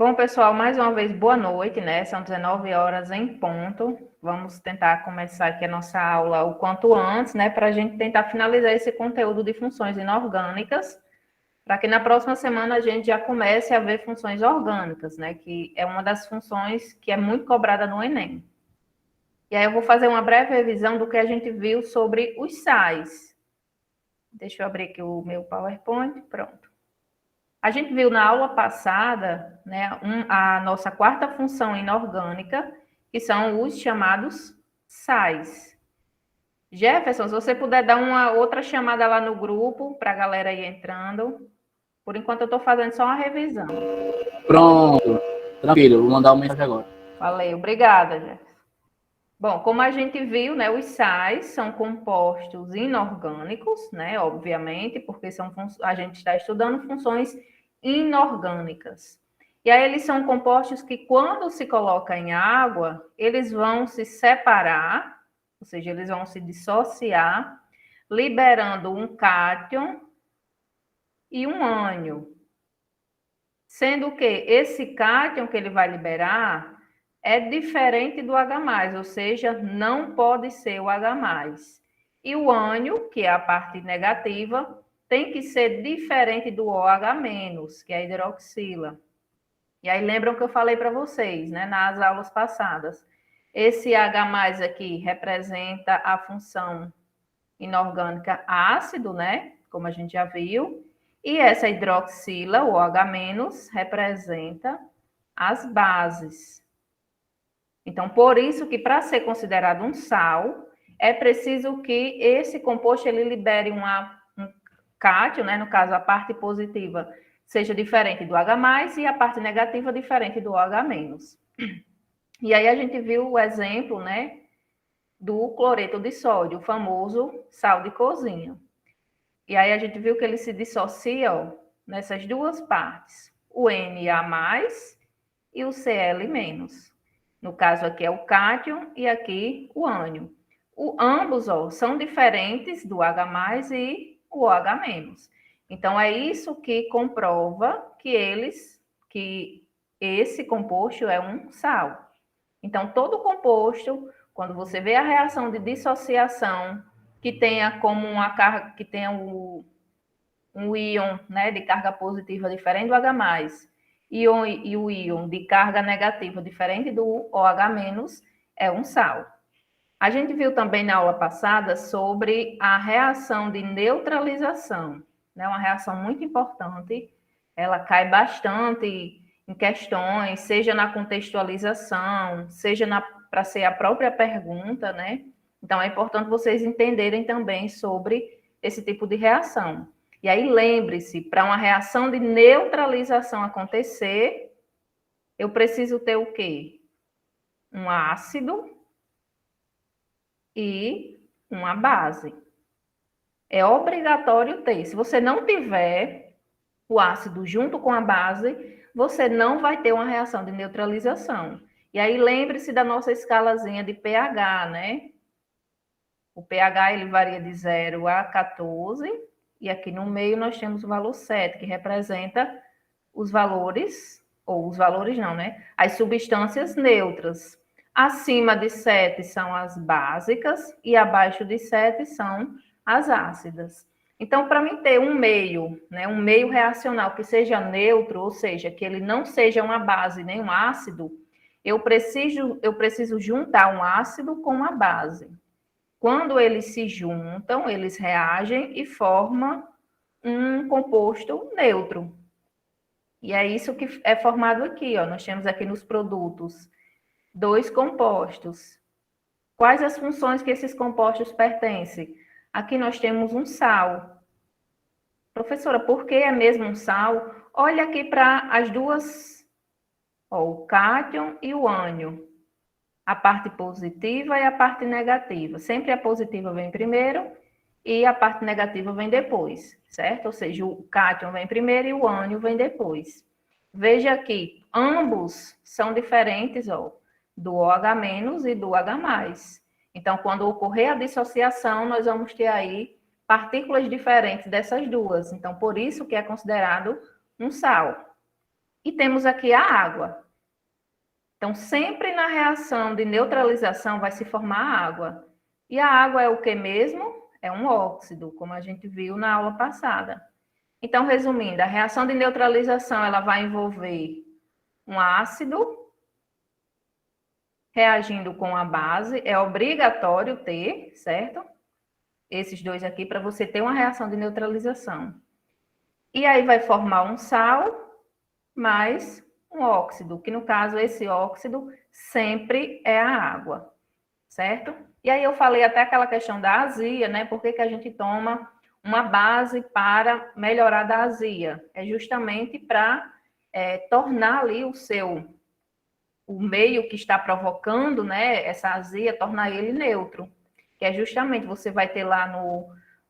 Bom, pessoal, mais uma vez, boa noite, né? São 19 horas em ponto. Vamos tentar começar aqui a nossa aula o quanto antes, né? Para a gente tentar finalizar esse conteúdo de funções inorgânicas, para que na próxima semana a gente já comece a ver funções orgânicas, né? Que é uma das funções que é muito cobrada no Enem. E aí eu vou fazer uma breve revisão do que a gente viu sobre os sais. Deixa eu abrir aqui o meu PowerPoint, pronto. A gente viu na aula passada, né, a nossa quarta função inorgânica, que são os chamados sais. Jefferson, se você puder dar uma outra chamada lá no grupo, para a galera ir entrando. Por enquanto eu estou fazendo só uma revisão. Pronto. Tranquilo, vou mandar uma mensagem agora. Valeu, obrigada, Jefferson. Bom, como a gente viu, né, os sais são compostos inorgânicos, né, obviamente, porque a gente está estudando funções inorgânicas. E aí eles são compostos que, quando se coloca em água, eles vão se separar, ou seja, eles vão se dissociar, liberando um cátion e um ânion. Sendo que esse cátion que ele vai liberar é diferente do H+, ou seja, não pode ser o H+. E o ânion, que é a parte negativa, tem que ser diferente do OH-, que é a hidroxila. E aí lembram que eu falei para vocês, né, nas aulas passadas. Esse H+ aqui representa a função inorgânica ácido, né, como a gente já viu. E essa hidroxila, o OH-, representa as bases. Então, por isso que para ser considerado um sal, é preciso que esse composto ele libere um cátion, né, no caso a parte positiva, seja diferente do H+, e a parte negativa diferente do OH-. E aí a gente viu o exemplo, né, do cloreto de sódio, o famoso sal de cozinha. E aí a gente viu que ele se dissocia, ó, nessas duas partes, o Na+ e o Cl-. No caso aqui é o cátion e aqui o ânion. Ambos, ó, são diferentes do H+ e o OH-. Então é isso que comprova que esse composto é um sal. Então todo composto, quando você vê a reação de dissociação que tenha como uma carga, que tenha um íon, né, de carga positiva diferente do H+, e o íon de carga negativa diferente do OH-, é um sal. A gente viu também na aula passada sobre a reação de neutralização, né, uma reação muito importante, ela cai bastante em questões, seja na contextualização, seja para ser a própria pergunta, né? Então é importante vocês entenderem também sobre esse tipo de reação. E aí, lembre-se, para uma reação de neutralização acontecer, eu preciso ter o quê? Um ácido e uma base. É obrigatório ter. Se você não tiver o ácido junto com a base, você não vai ter uma reação de neutralização. E aí, lembre-se da nossa escalazinha de pH, né? O pH, ele varia de 0 a 14, e aqui no meio nós temos o valor 7, que representa os valores, ou os valores não, né? As substâncias neutras. Acima de 7 são as básicas e abaixo de 7 são as ácidas. Então, para mim ter um meio, né, um meio reacional que seja neutro, ou seja, que ele não seja uma base nem um ácido, eu preciso juntar um ácido com uma base. Quando eles se juntam, eles reagem e formam um composto neutro. E é isso que é formado aqui, ó. Nós temos aqui nos produtos 2 compostos. Quais as funções que esses compostos pertencem? Aqui nós temos um sal. Professora, por que é mesmo um sal? Olha aqui para as duas, ó, o cátion e o ânion. A parte positiva e a parte negativa. Sempre a positiva vem primeiro e a parte negativa vem depois, certo? Ou seja, o cátion vem primeiro e o ânion vem depois. Veja aqui, ambos são diferentes, ó, do OH- e do H+. Então, quando ocorrer a dissociação, nós vamos ter aí partículas diferentes dessas duas. Então, por isso que é considerado um sal. E temos aqui a água. Então, sempre na reação de neutralização vai se formar água. E a água é o que mesmo? É um óxido, como a gente viu na aula passada. Então, resumindo, a reação de neutralização ela vai envolver um ácido reagindo com a base. É obrigatório ter, certo? Esses dois aqui para você ter uma reação de neutralização. E aí vai formar um sal mais um óxido, que no caso esse óxido sempre é a água, certo? E aí eu falei até aquela questão da azia, né? Por que que a gente toma uma base para melhorar da azia? É justamente para tornar ali o meio que está provocando, né, essa azia, tornar ele neutro, que é justamente você vai ter lá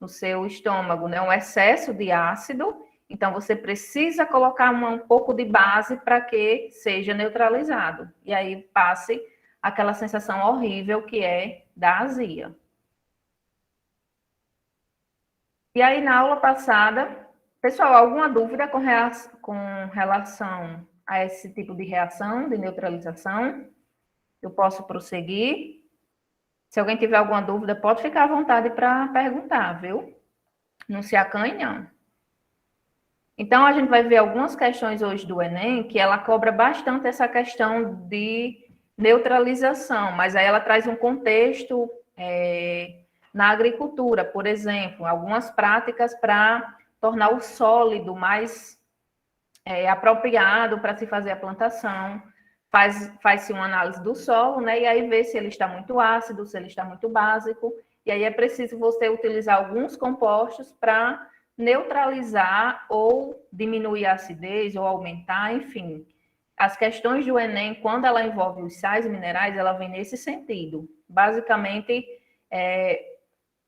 no seu estômago, né, um excesso de ácido. Então, você precisa colocar um pouco de base para que seja neutralizado. E aí passe aquela sensação horrível que é da azia. E aí, na aula passada, pessoal, alguma dúvida com relação a esse tipo de reação, de neutralização? Eu posso prosseguir? Se alguém tiver alguma dúvida, pode ficar à vontade para perguntar, viu? Não se acanhe, não. Então, a gente vai ver algumas questões hoje do Enem, que ela cobra bastante essa questão de neutralização, mas aí ela traz um contexto na agricultura, por exemplo, algumas práticas para tornar o sólido mais apropriado para se fazer a plantação. Faz-se uma análise do solo, né? E aí vê se ele está muito ácido, se ele está muito básico. E aí é preciso você utilizar alguns compostos para neutralizar ou diminuir a acidez ou aumentar, enfim. As questões do Enem, quando ela envolve os sais minerais, ela vem nesse sentido. Basicamente,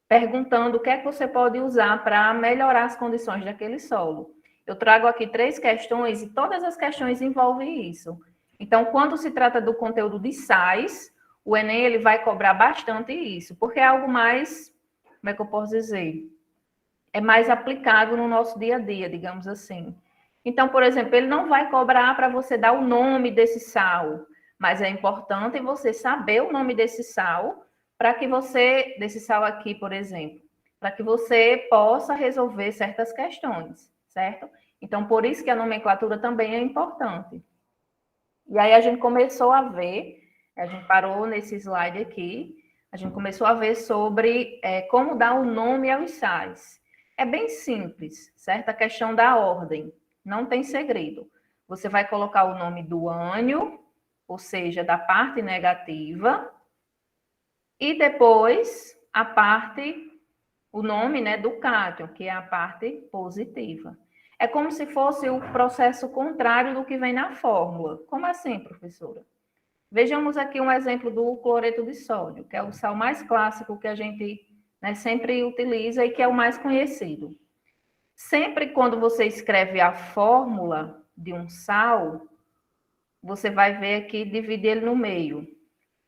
perguntando o que é que você pode usar para melhorar as condições daquele solo. Eu trago aqui 3 questões e todas as questões envolvem isso. Então, quando se trata do conteúdo de sais, o Enem ele vai cobrar bastante isso, porque é algo mais, como é que eu posso dizer? É mais aplicável no nosso dia a dia, digamos assim. Então, por exemplo, ele não vai cobrar para você dar o nome desse sal, mas é importante você saber o nome desse sal, para que você, desse sal aqui, por exemplo, para que você possa resolver certas questões, certo? Então, por isso que a nomenclatura também é importante. E aí a gente começou a ver, a gente parou nesse slide aqui, a gente começou a ver sobre como dar o nome aos sais. É bem simples, certo? A questão da ordem, não tem segredo. Você vai colocar o nome do ânion, ou seja, da parte negativa, e depois o nome, né, do cátion, que é a parte positiva. É como se fosse o processo contrário do que vem na fórmula. Como assim, professora? Vejamos aqui um exemplo do cloreto de sódio, que é o sal mais clássico que a gente, né, sempre utiliza e que é o mais conhecido. Sempre quando você escreve a fórmula de um sal, você vai ver aqui, dividir ele no meio.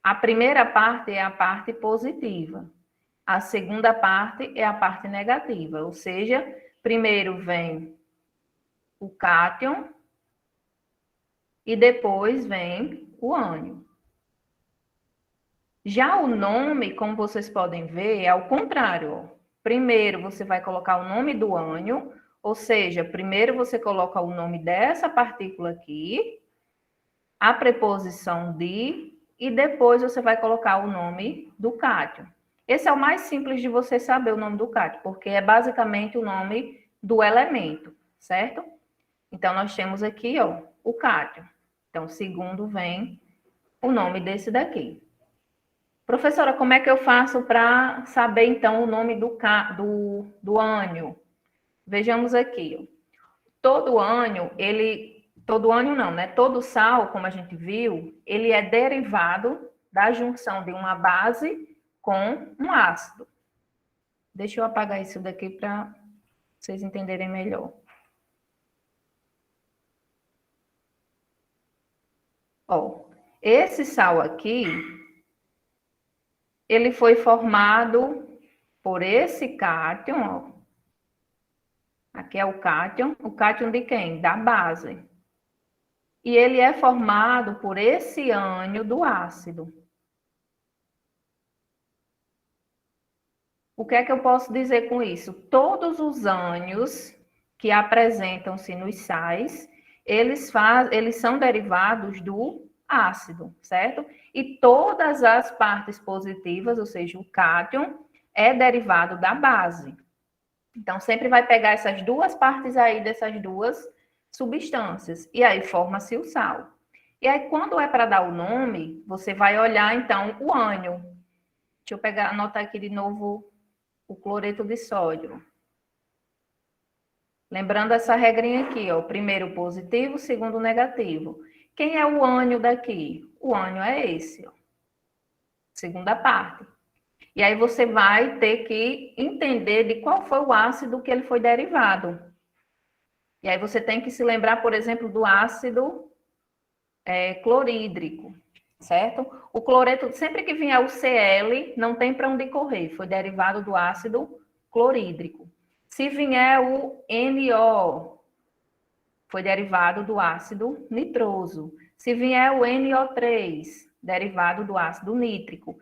A primeira parte é a parte positiva. A segunda parte é a parte negativa, ou seja, primeiro vem o cátion e depois vem o ânion. Já o nome, como vocês podem ver, é ao contrário. Primeiro você vai colocar o nome do ânion, ou seja, primeiro você coloca o nome dessa partícula aqui, a preposição de, e depois você vai colocar o nome do cátion. Esse é o mais simples de você saber o nome do cátion, porque é basicamente o nome do elemento, certo? Então, nós temos aqui, ó, o cátion. Então, segundo vem o nome desse daqui. Professora, como é que eu faço para saber, então, o nome do ânion? Vejamos aqui, ó. Todo ânion, todo ânion não, né? Todo sal, como a gente viu, ele é derivado da junção de uma base com um ácido. Deixa eu apagar isso daqui para vocês entenderem melhor. Ó, esse sal aqui, ele foi formado por esse cátion, ó. Aqui é o cátion de quem? Da base. e ele é formado por esse ânion do ácido. O que é que eu posso dizer com isso? Todos os ânions que apresentam-se nos sais, eles são derivados do ácido, certo? E todas as partes positivas, ou seja, o cátion, é derivado da base. Então, sempre vai pegar essas duas partes aí dessas duas substâncias. E aí forma-se o sal. E aí, quando é para dar o nome, você vai olhar, então, o ânion. Deixa eu pegar, anotar aqui de novo o cloreto de sódio. Lembrando essa regrinha aqui, ó, o primeiro positivo, o segundo negativo. Quem é o ânion daqui? O ânion é esse, ó, segunda parte. E aí você vai ter que entender de qual foi o ácido que ele foi derivado. E aí você tem que se lembrar, por exemplo, do ácido clorídrico, certo? O cloreto, sempre que vier o Cl, não tem para onde correr, foi derivado do ácido clorídrico. Se vier o NO, foi derivado do ácido nitroso. Se vier o NO3, derivado do ácido nítrico.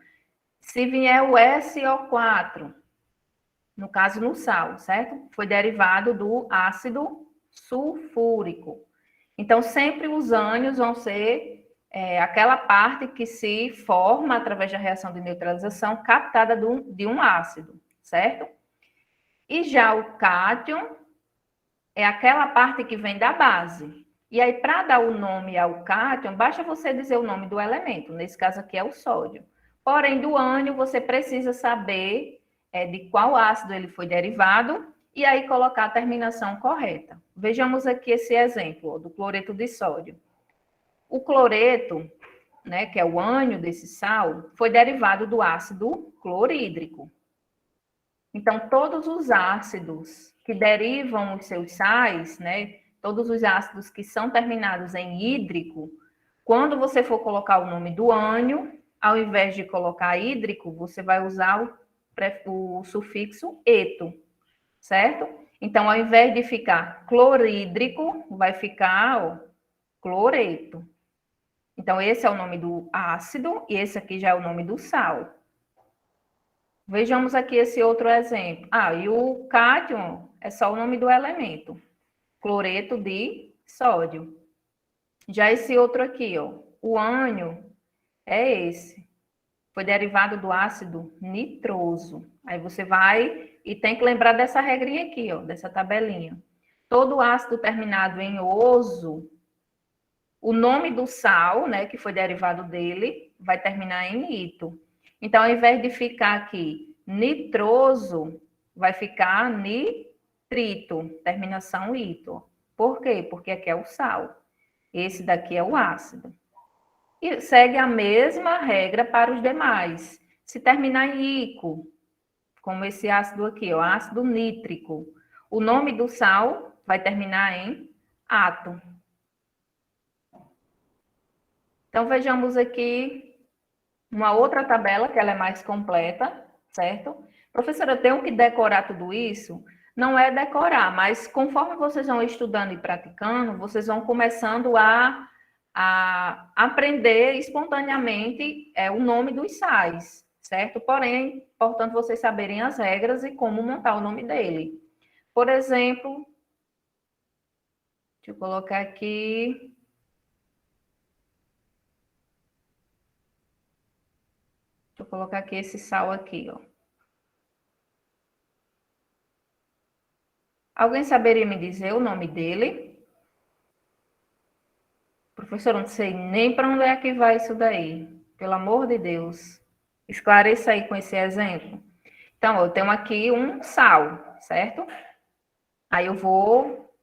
Se vier o SO4, no caso no sal, certo? Foi derivado do ácido sulfúrico. Então, sempre os ânions vão ser aquela parte que se forma através da reação de neutralização captada de um ácido, certo? E já o cátion é aquela parte que vem da base. E aí, para dar o nome ao cátion, basta você dizer o nome do elemento. Nesse caso aqui é o sódio. Porém, do ânion, você precisa saber de qual ácido ele foi derivado e aí colocar a terminação correta. Vejamos aqui esse exemplo ó, do cloreto de sódio. O cloreto, né, que é o ânion desse sal, foi derivado do ácido clorídrico. Então, todos os ácidos que derivam os seus sais, né, todos os ácidos que são terminados em hídrico, quando você for colocar o nome do ânion, ao invés de colocar hídrico, você vai usar o sufixo eto, certo? Então, ao invés de ficar clorídrico, vai ficar ó, cloreto. Então, esse é o nome do ácido e esse aqui já é o nome do sal. Vejamos aqui esse outro exemplo. E o cátion é só o nome do elemento. Cloreto de sódio. Já esse outro aqui, ó, o ânion é esse. Foi derivado do ácido nitroso. Aí você vai e tem que lembrar dessa regrinha aqui, ó, dessa tabelinha. Todo ácido terminado em oso, o nome do sal, né, que foi derivado dele, vai terminar em ito. Então, ao invés de ficar aqui nitroso, vai ficar nitrito, terminação ito. Por quê? Porque aqui é o sal. Esse daqui é o ácido. E segue a mesma regra para os demais. Se terminar em ico, como esse ácido aqui, o ácido nítrico, o nome do sal vai terminar em ato. Então, vejamos aqui uma outra tabela, que ela é mais completa, certo? Professora, eu tenho que decorar tudo isso? Não é decorar, mas conforme vocês vão estudando e praticando, vocês vão começando a aprender espontaneamente o nome dos sais, certo? Porém, é importante vocês saberem as regras e como montar o nome dele. Por exemplo, deixa eu colocar aqui... Deixa eu colocar aqui esse sal aqui, ó. Alguém saberia me dizer o nome dele? Professor, não sei nem para onde é que vai isso daí. Pelo amor de Deus. Esclareça aí com esse exemplo. Então, eu tenho aqui um sal, certo? Aí eu vou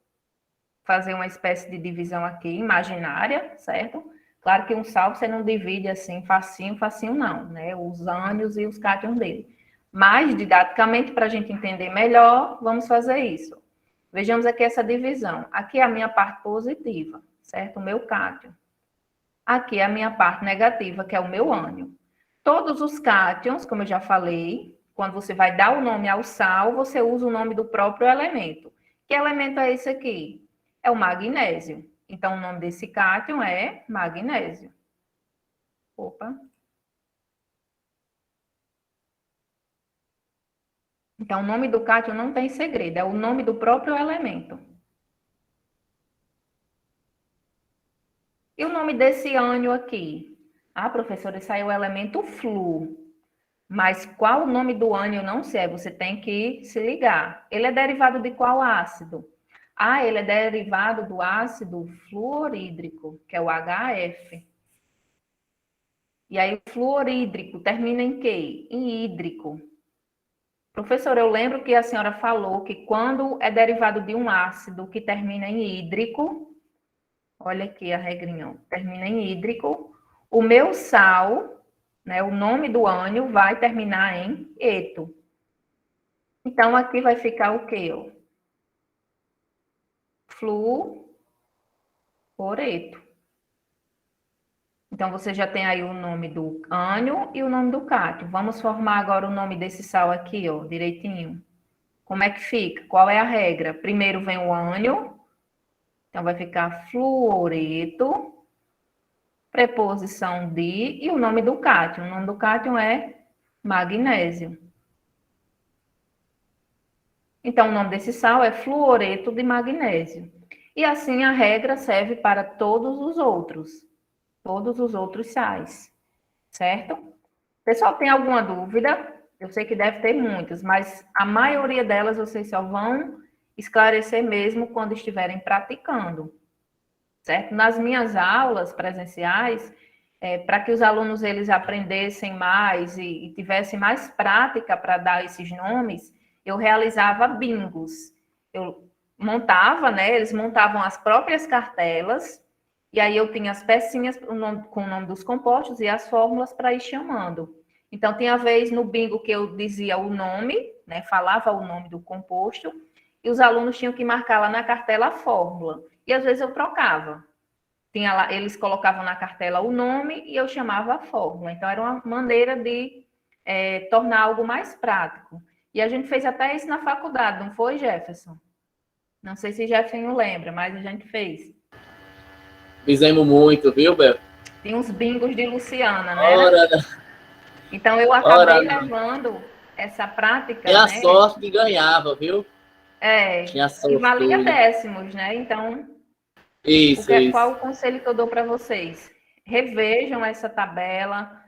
fazer uma espécie de divisão aqui, imaginária, certo? Claro que um sal você não divide assim, facinho, facinho não, né? Os ânions e os cátions dele. Mas, didaticamente, para a gente entender melhor, vamos fazer isso. Vejamos aqui essa divisão. Aqui é a minha parte positiva, certo? O meu cátion. Aqui é a minha parte negativa, que é o meu ânion. Todos os cátions, como eu já falei, quando você vai dar o nome ao sal, você usa o nome do próprio elemento. Que elemento é esse aqui? É o magnésio. Então, o nome desse cátion é magnésio. Opa. Então, o nome do cátion não tem segredo, é o nome do próprio elemento. E o nome desse ânion aqui? Ah, professora, isso aí é o elemento flúor. Mas qual o nome do ânion? Não sei, você tem que se ligar. Ele é derivado de qual ácido? Ah, ele é derivado do ácido fluorídrico, que é o HF. E aí, o fluorídrico termina em quê? Em hídrico. Professor, eu lembro que a senhora falou que quando é derivado de um ácido que termina em hídrico, olha aqui a regrinha, ó, termina em hídrico, o meu sal, né, o nome do ânion vai terminar em eto. Então, aqui vai ficar o quê? Ó? Fluoreto. Então, você já tem aí o nome do ânion e o nome do cátion. Vamos formar agora o nome desse sal aqui, ó, direitinho. Como é que fica? Qual é a regra? Primeiro vem o ânion, então vai ficar fluoreto, preposição de, e o nome do cátion. O nome do cátion é magnésio. Então, o nome desse sal é fluoreto de magnésio. E assim a regra serve para todos os outros sais, certo? Pessoal, tem alguma dúvida? Eu sei que deve ter muitas, mas a maioria delas vocês só vão esclarecer mesmo quando estiverem praticando, certo? Nas minhas aulas presenciais, para que os alunos eles aprendessem mais e tivessem mais prática para dar esses nomes, eu realizava bingos. Eu montava, né? Eles montavam as próprias cartelas, e aí eu tinha as pecinhas com o nome dos compostos e as fórmulas para ir chamando. Então, tinha vez no bingo que eu dizia o nome, né? Falava o nome do composto, e os alunos tinham que marcar lá na cartela a fórmula. E às vezes eu trocava. Tinha lá, eles colocavam na cartela o nome e eu chamava a fórmula. Então, era uma maneira de tornar algo mais prático. E a gente fez até isso na faculdade, não foi, Jefferson? Não sei se Jefferson lembra, mas a gente fez. Fizemos muito, viu, Bel? Tinha uns bingos de Luciana, né? Ora, Então, eu ora, acabei levando essa prática, tinha a né? sorte que ganhava, viu? Tinha a E valia sorte. décimos, né? Então, Isso, qual isso. o conselho que eu dou para vocês? Revejam essa tabela,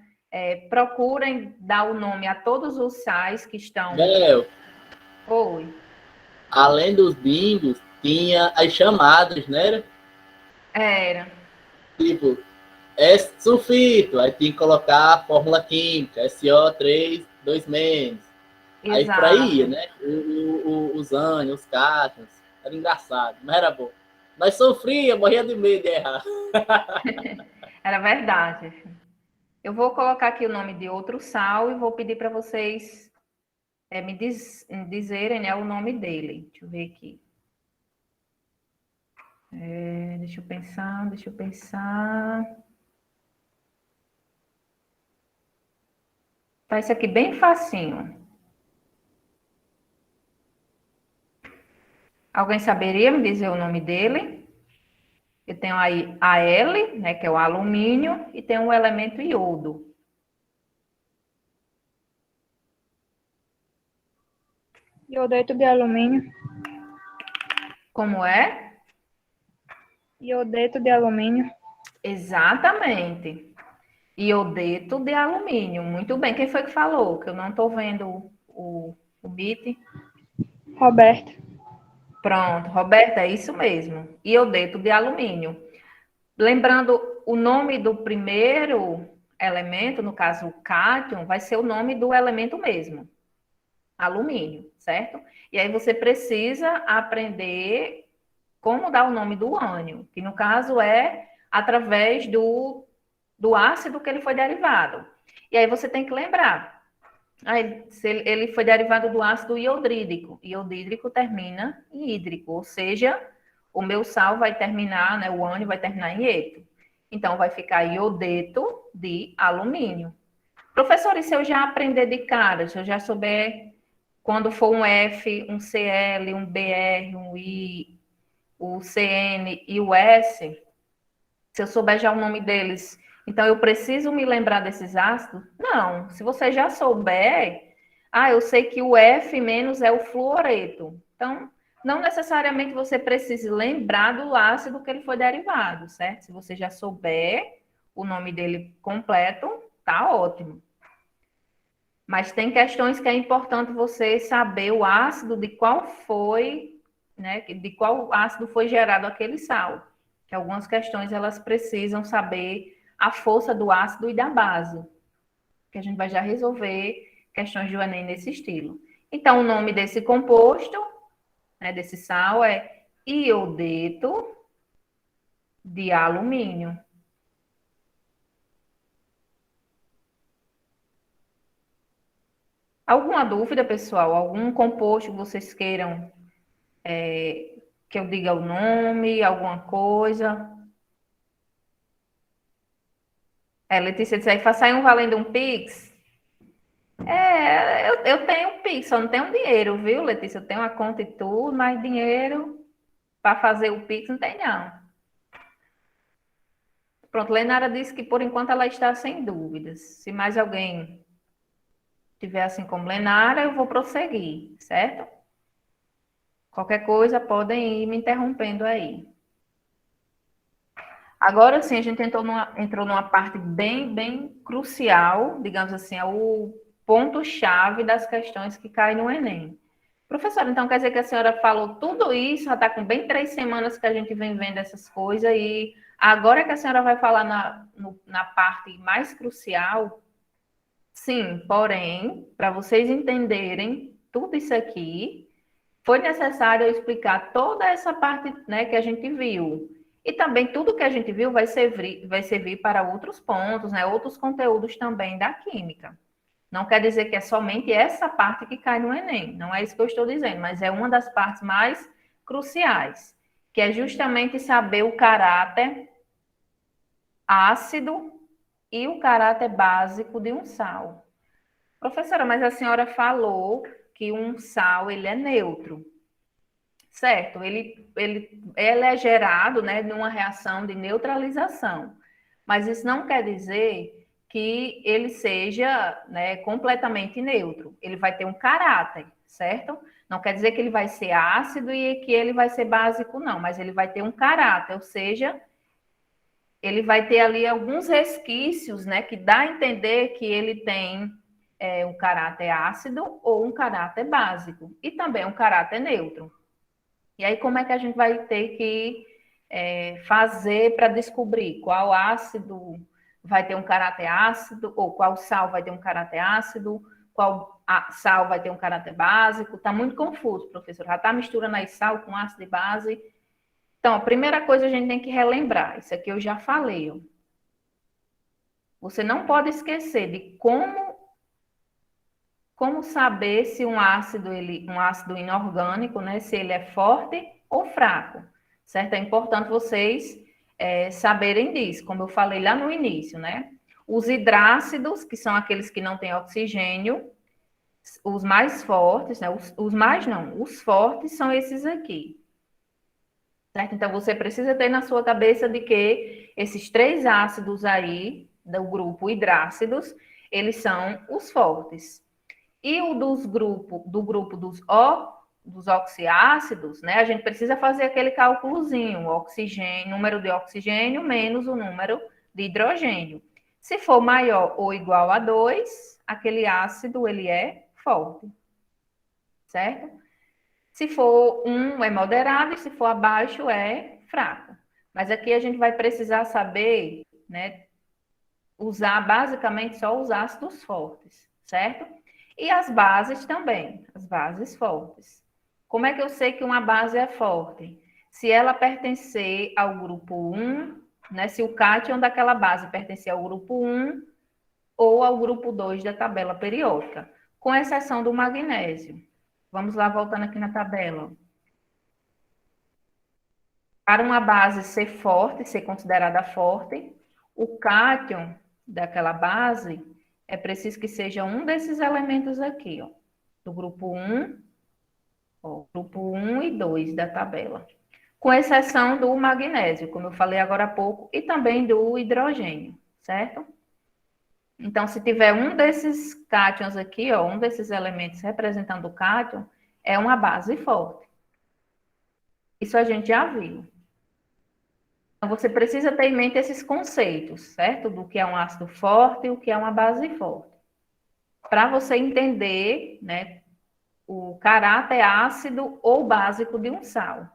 procurem dar o nome a todos os sais que estão. Bel, Oi. além dos bingos, tinha as chamadas, né? Era. Tipo, é sulfito, aí tinha que colocar a fórmula química, SO3, 2 menos. Aí por aí ia, Exato. né? Os ânions, os cátions. Era engraçado, mas era bom. Nós sofria, morria de medo de errar. Era verdade. Eu vou colocar aqui o nome de outro sal e vou pedir para vocês me dizerem, né, o nome dele. Deixa eu ver aqui. Deixa eu pensar, deixa eu pensar. Tá isso aqui bem facinho. Alguém saberia me dizer o nome dele? Eu tenho aí Al, né, que é o alumínio, e tem o elemento iodo. Iodeto de alumínio. Como é? Iodeto de alumínio. Exatamente. Iodeto de alumínio. Muito bem. Quem foi que falou? Que eu não estou vendo o bit. Roberto. Pronto, Roberta, é isso mesmo. Iodeto de alumínio. Lembrando, o nome do primeiro elemento, no caso o cátion, vai ser o nome do elemento mesmo, alumínio, certo? E aí você precisa aprender como dar o nome do ânion, que no caso é através do ácido que ele foi derivado. E aí você tem que lembrar, ele foi derivado do ácido iodrídrico. Iodrídrico termina em hídrico, ou seja, o meu sal vai terminar, né, o ânion vai terminar em eto. Então, vai ficar iodeto de alumínio. Professor, e se eu já aprender de cara, se eu já souber quando for um F, um Cl, um Br, um I, o CN e o S, se eu souber já o nome deles, então eu preciso me lembrar desses ácidos? Não. Se você já souber, eu sei que o F- é o fluoreto. Então, não necessariamente você precise lembrar do ácido que ele foi derivado, certo? Se você já souber o nome dele completo, tá ótimo. Mas tem questões que é importante você saber o ácido de qual foi, né, de qual ácido foi gerado aquele sal. Que algumas questões elas precisam saber a força do ácido e da base. Que a gente vai já resolver questões do Enem nesse estilo. Então, o nome desse composto, né, desse sal é iodeto de alumínio. Alguma dúvida, pessoal? Algum composto que vocês queiram que eu diga o nome, alguma coisa? Letícia disse aí, faça aí um valendo um Pix. Eu tenho Pix, só não tenho dinheiro, viu, Letícia? Eu tenho uma conta e tudo, mas dinheiro para fazer o Pix não tem, não. Pronto, Lenara disse que por enquanto ela está sem dúvidas. Se mais alguém tiver assim como Lenara, eu vou prosseguir, certo? Qualquer coisa, podem ir me interrompendo aí. Agora sim, a gente entrou numa parte bem crucial, digamos assim, é o ponto-chave das questões que caem no Enem. Professora, então quer dizer que a senhora falou tudo isso, já está com bem 3 semanas que a gente vem vendo essas coisas, e agora que a senhora vai falar na parte mais crucial? Sim, porém, para vocês entenderem tudo isso aqui, foi necessário eu explicar toda essa parte, né, que a gente viu. E também tudo que a gente viu vai servir para outros pontos, né, outros conteúdos também da química. Não quer dizer que é somente essa parte que cai no Enem, não é isso que eu estou dizendo, mas é uma das partes mais cruciais, que é justamente saber o caráter ácido e o caráter básico de um sal. Professora, mas a senhora falou que um sal ele é neutro. Certo, ele é gerado, né, numa reação de neutralização, mas isso não quer dizer que ele seja, né, completamente neutro. Ele vai ter um caráter, certo? Não quer dizer que ele vai ser ácido e que ele vai ser básico, não, mas ele vai ter um caráter, ou seja, ele vai ter ali alguns resquícios, né, que dá a entender que ele tem um caráter ácido ou um caráter básico, e também um caráter neutro. E aí, como é que a gente vai ter que fazer para descobrir qual ácido vai ter um caráter ácido, ou qual sal vai ter um caráter ácido, qual sal vai ter um caráter básico? Está muito confuso, professor. Já está misturando aí sal com ácido e base. Então, a primeira coisa a gente tem que relembrar, isso aqui eu já falei. Ó. Você não pode esquecer de como saber se um ácido inorgânico, né, se ele é forte ou fraco, certo? É importante vocês saberem disso, como eu falei lá no início, né? Os hidrácidos, que são aqueles que não têm oxigênio, os mais fortes, né? Os fortes são esses aqui, certo? Então, você precisa ter na sua cabeça de que esses 3 ácidos aí, do grupo hidrácidos, eles são os fortes. E o do grupo dos oxiácidos, né? A gente precisa fazer aquele cálculozinho, número de oxigênio menos o número de hidrogênio. Se for maior ou igual a 2, aquele ácido ele é forte, certo? Se for 1 é moderado e se for abaixo é fraco. Mas aqui a gente vai precisar saber, né, usar basicamente só os ácidos fortes, certo? E as bases também, as bases fortes. Como é que eu sei que uma base é forte? Se ela pertencer ao grupo 1, né, se o cátion daquela base pertencer ao grupo 1 ou ao grupo 2 da tabela periódica, com exceção do magnésio. Vamos lá, voltando aqui na tabela. Para uma base ser forte, ser considerada forte, o cátion daquela base é preciso que seja um desses elementos aqui, do grupo 1 e 2 da tabela. com exceção do magnésio, como eu falei agora há pouco, e também do hidrogênio, certo? Então, se tiver um desses cátions aqui, ó, um desses elementos representando o cátion, é uma base forte. Isso a gente já viu. Então, você precisa ter em mente esses conceitos, certo? Do que é um ácido forte e o que é uma base forte. Para você entender, né, o caráter ácido ou básico de um sal.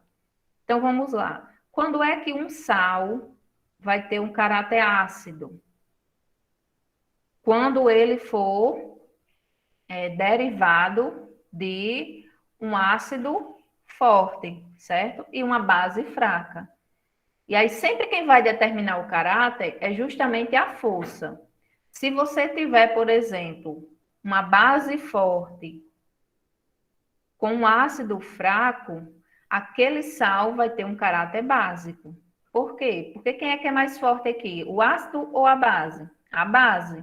Então, vamos lá. Quando é que um sal vai ter um caráter ácido? Quando ele for derivado de um ácido forte, certo? E uma base fraca. E aí, sempre quem vai determinar o caráter é justamente a força. Se você tiver, por exemplo, uma base forte com um ácido fraco, aquele sal vai ter um caráter básico. Por quê? Porque quem é que é mais forte aqui? O ácido ou a base? A base.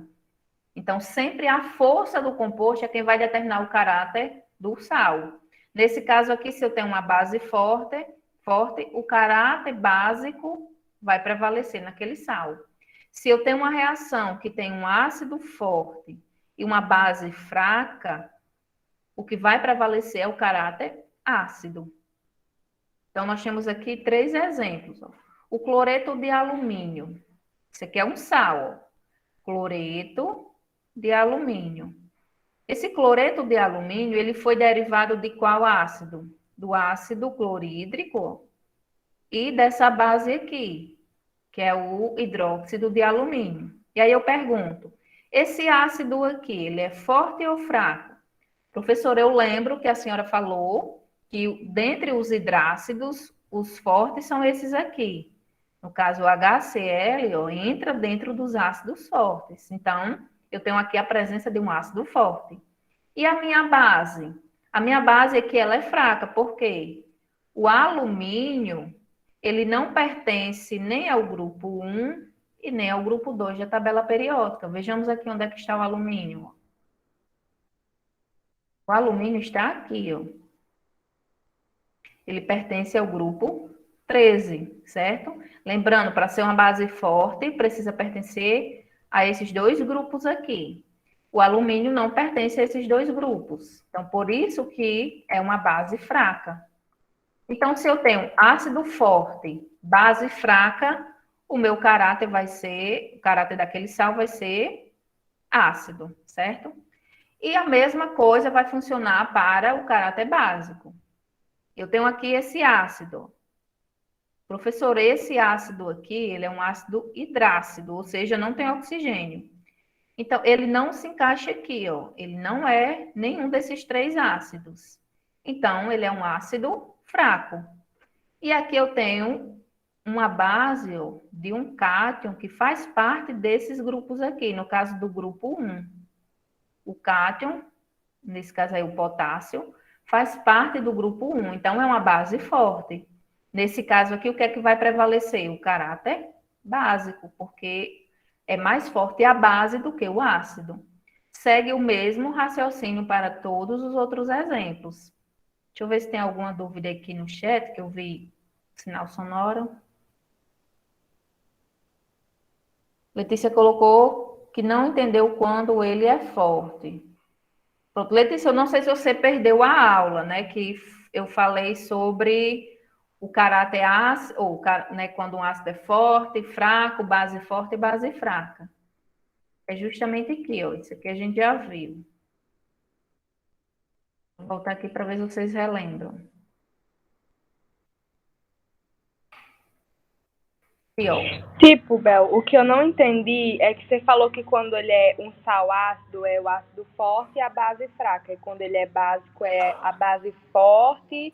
Então, sempre a força do composto é quem vai determinar o caráter do sal. Nesse caso aqui, se eu tenho uma base forte, o caráter básico vai prevalecer naquele sal. Se eu tenho uma reação que tem um ácido forte e uma base fraca, o que vai prevalecer é o caráter ácido. Então, nós temos aqui 3 exemplos. Ó. O cloreto de alumínio. Isso aqui é um sal. Ó. Cloreto de alumínio. Esse cloreto de alumínio, ele foi derivado de qual ácido? Do ácido clorídrico e dessa base aqui, que é o hidróxido de alumínio. E aí eu pergunto, esse ácido aqui, ele é forte ou fraco? Professor, eu lembro que a senhora falou que dentre os hidrácidos, os fortes são esses aqui. No caso, o HCl ó, entra dentro dos ácidos fortes. Então, eu tenho aqui a presença de um ácido forte. E a minha base? A minha base aqui ela é fraca, por quê? O alumínio, ele não pertence nem ao grupo 1 e nem ao grupo 2 da tabela periódica. Vejamos aqui onde é que está o alumínio. O alumínio está aqui, ó. Ele pertence ao grupo 13, certo? Lembrando, para ser uma base forte, precisa pertencer a esses 2 grupos aqui. O alumínio não pertence a esses 2 grupos. Então, por isso que é uma base fraca. Então, se eu tenho ácido forte, base fraca, o meu caráter vai ser, o caráter daquele sal vai ser ácido, certo? E a mesma coisa vai funcionar para o caráter básico. Eu tenho aqui esse ácido. Professor, esse ácido aqui, ele é um ácido hidrácido, ou seja, não tem oxigênio. Então, ele não se encaixa aqui, ó. Ele não é nenhum desses 3 ácidos. Então, ele é um ácido fraco. E aqui eu tenho uma base ó, de um cátion que faz parte desses grupos aqui, no caso do grupo 1. O cátion, nesse caso aí o potássio, faz parte do grupo 1, então é uma base forte. Nesse caso aqui, o que é que vai prevalecer? O caráter básico, porque é mais forte a base do que o ácido. Segue o mesmo raciocínio para todos os outros exemplos. Deixa eu ver se tem alguma dúvida aqui no chat, que eu vi sinal sonoro. Letícia colocou que não entendeu quando ele é forte. Pronto, Letícia, eu não sei se você perdeu a aula, né? Que eu falei sobre o caráter ácido, ou né, quando um ácido é forte, fraco, base forte e base fraca. É justamente aqui, ó. Isso aqui a gente já viu. Vou voltar aqui para ver se vocês relembram. Aqui, ó. Tipo, Bel, o que eu não entendi é que você falou que quando ele é um sal ácido é o ácido forte e a base fraca. E quando ele é básico é a base forte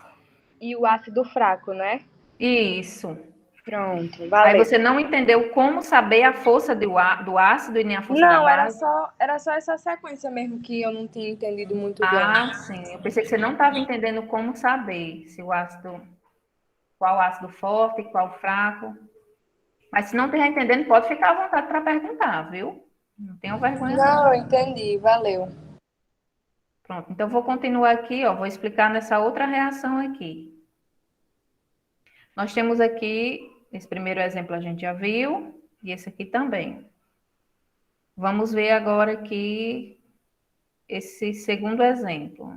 e o ácido fraco, né? Isso. Pronto, Aí valeu. você não entendeu como saber a força do ácido e nem a força da Não, base? era só essa sequência mesmo que eu não tinha entendido muito bem. Ah, sim. Eu pensei que você não estava entendendo como saber se o ácido, qual ácido forte, qual fraco. Mas se não estiver entendendo, pode ficar à vontade para perguntar, viu? Não tenho vergonha, não. Não, eu entendi, valeu. Pronto, então vou continuar aqui, ó, vou explicar nessa outra reação aqui. Nós temos aqui, esse primeiro exemplo a gente já viu, e esse aqui também. Vamos ver agora aqui esse segundo exemplo.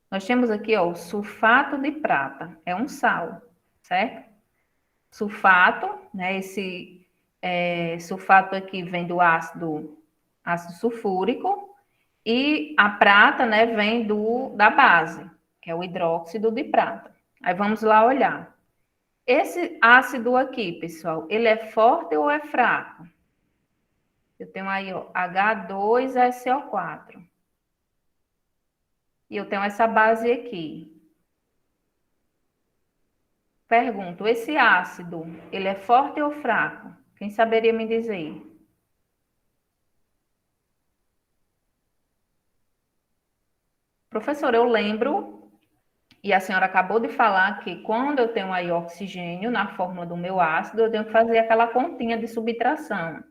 Nós temos aqui, ó, o sulfato de prata, é um sal, certo? Sulfato, né? Esse sulfato aqui vem do ácido sulfúrico, e a prata, né, vem da base, que é o hidróxido de prata. Aí vamos lá olhar. Esse ácido aqui, pessoal, ele é forte ou é fraco? Eu tenho aí, ó, H2SO4. E eu tenho essa base aqui. Pergunto, esse ácido, ele é forte ou fraco? Quem saberia me dizer? Professor, eu lembro, e a senhora acabou de falar que quando eu tenho aí oxigênio na fórmula do meu ácido, eu tenho que fazer aquela continha de subtração.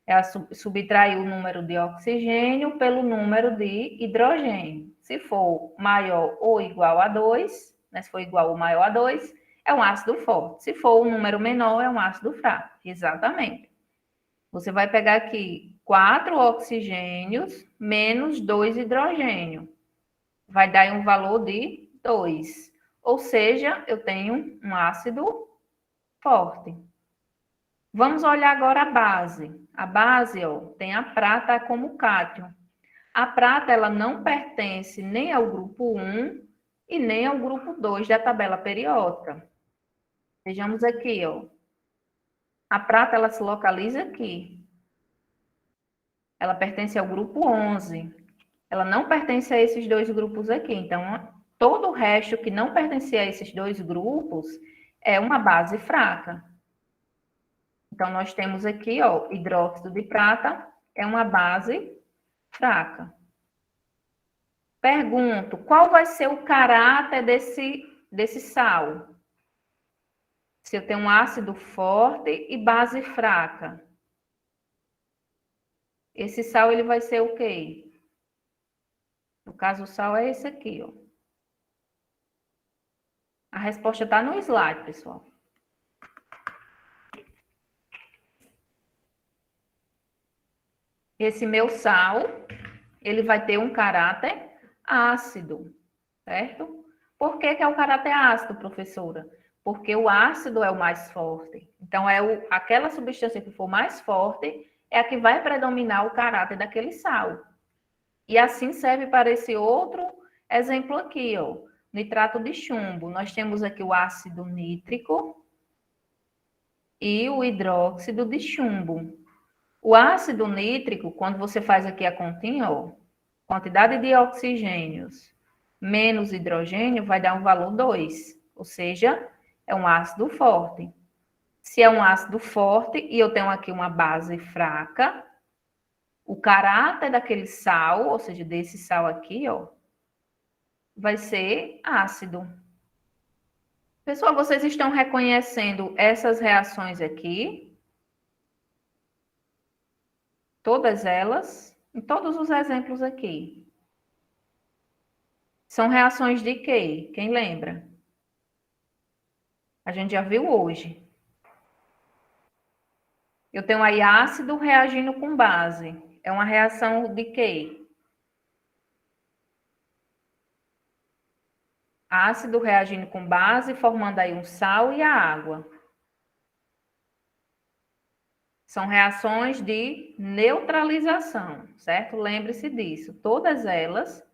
É subtrair o número de oxigênio pelo número de hidrogênio. Se for maior ou igual a 2, né, se for igual ou maior a 2, é um ácido forte. Se for um número menor, é um ácido fraco. Exatamente. Você vai pegar aqui 4 oxigênios menos 2 hidrogênio. Vai dar um valor de 2. Ou seja, eu tenho um ácido forte. Vamos olhar agora a base. A base, ó, tem a prata como cátion. A prata, ela não pertence nem ao grupo 1 e nem ao grupo 2 da tabela periódica. Vejamos aqui, ó. A prata, ela se localiza aqui. Ela pertence ao grupo 11. Ela não pertence a esses dois grupos aqui. Então, todo o resto que não pertence a esses dois grupos é uma base fraca. Então, nós temos aqui, ó, hidróxido de prata é uma base fraca. Pergunto, qual vai ser o caráter desse sal? Se eu tenho um ácido forte e base fraca. Esse sal, ele vai ser o quê? No caso, o sal é esse aqui, ó. A resposta está no slide, pessoal. Esse meu sal, ele vai ter um caráter ácido, certo? Por que é o caráter ácido, professora? Porque o ácido é o mais forte. Então, aquela substância que for mais forte é a que vai predominar o caráter daquele sal. E assim serve para esse outro exemplo aqui, ó. Nitrato de chumbo. Nós temos aqui o ácido nítrico e o hidróxido de chumbo. O ácido nítrico, quando você faz aqui a continha, ó, quantidade de oxigênios menos hidrogênio vai dar um valor 2, ou seja, é um ácido forte. Se é um ácido forte e eu tenho aqui uma base fraca, o caráter daquele sal, ou seja, desse sal aqui, ó, vai ser ácido. Pessoal, vocês estão reconhecendo essas reações aqui? Todas elas, em todos os exemplos aqui. São reações de quê? Quem lembra? A gente já viu hoje. Eu tenho aí ácido reagindo com base. É uma reação de quê? Ácido reagindo com base, formando aí um sal e a água. São reações de neutralização, certo? Lembre-se disso. Todas elas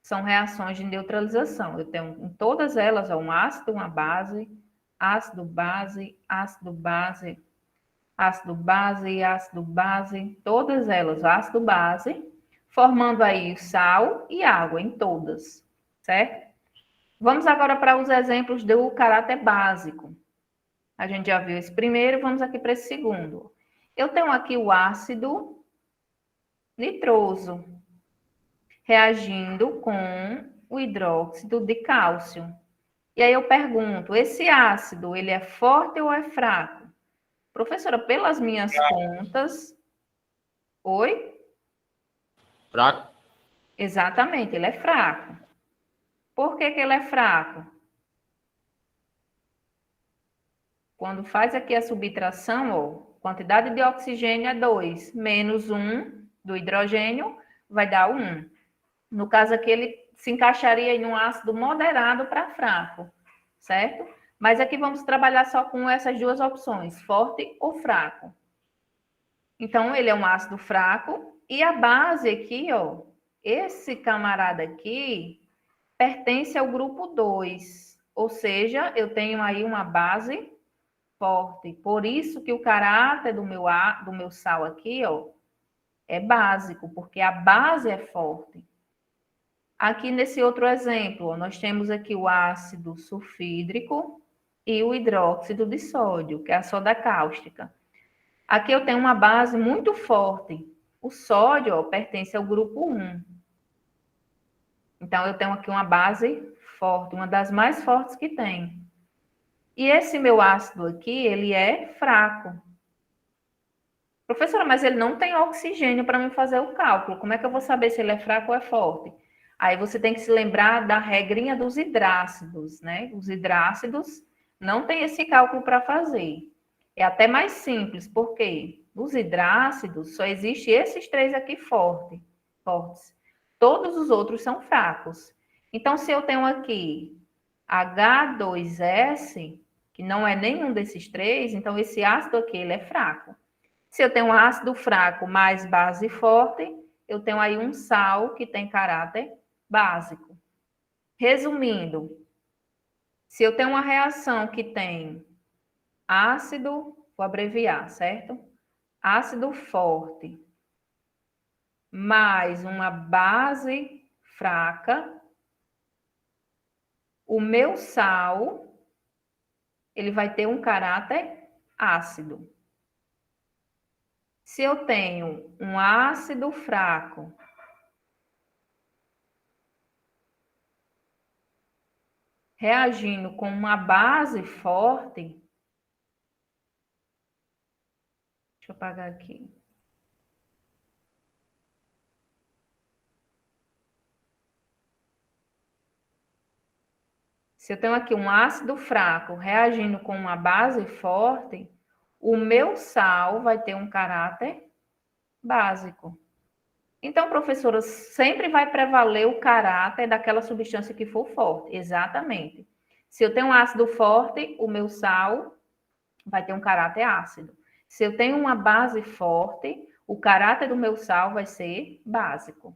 são reações de neutralização. Eu tenho em todas elas um ácido, uma base, ácido, base, ácido, base, ácido, base e ácido, base. Todas elas, ácido, base, formando aí sal e água em todas, certo? Vamos agora para os exemplos do caráter básico. A gente já viu esse primeiro, vamos aqui para esse segundo. Eu tenho aqui o ácido nitroso, reagindo com o hidróxido de cálcio. E aí eu pergunto, esse ácido, ele é forte ou é fraco? Professora, pelas minhas contas... Oi? Fraco. Exatamente, ele é fraco. Por que ele é fraco? quando faz aqui a subtração, ó, quantidade de oxigênio é 2, menos 1 do hidrogênio vai dar 1. No caso aqui, ele se encaixaria em um ácido moderado para fraco, certo? Mas aqui vamos trabalhar só com essas duas opções, forte ou fraco. Então, ele é um ácido fraco. E a base aqui, ó, esse camarada aqui, pertence ao grupo 2. Ou seja, eu tenho aí uma base forte. Por isso que o caráter do meu sal aqui, ó, é básico, porque a base é forte. Aqui nesse outro exemplo, ó, nós temos aqui o ácido sulfídrico e o hidróxido de sódio, que é a soda cáustica. Aqui eu tenho uma base muito forte. O sódio, ó, pertence ao grupo 1. Então, eu tenho aqui uma base forte, uma das mais fortes que tem. E esse meu ácido aqui, ele é fraco. Professora, mas ele não tem oxigênio para me fazer o cálculo. Como é que eu vou saber se ele é fraco ou é forte? Aí você tem que se lembrar da regrinha dos hidrácidos, né? Os hidrácidos não tem esse cálculo para fazer. É até mais simples, porque nos hidrácidos só existe esses 3 aqui fortes. Todos os outros são fracos. Então, se eu tenho aqui H2S, que não é nenhum desses 3, então esse ácido aqui ele é fraco. Se eu tenho um ácido fraco mais base forte, eu tenho aí um sal que tem caráter básico. Resumindo, se eu tenho uma reação que tem ácido, vou abreviar, certo? Ácido forte mais uma base fraca, o meu sal, ele vai ter um caráter ácido. Se eu tenho um ácido fraco reagindo com uma base forte, deixa eu apagar aqui. Se eu tenho aqui um ácido fraco reagindo com uma base forte, o meu sal vai ter um caráter básico. Então, professora, sempre vai prevaler o caráter daquela substância que for forte. Exatamente. Se eu tenho um ácido forte, o meu sal vai ter um caráter ácido. Se eu tenho uma base forte, o caráter do meu sal vai ser básico.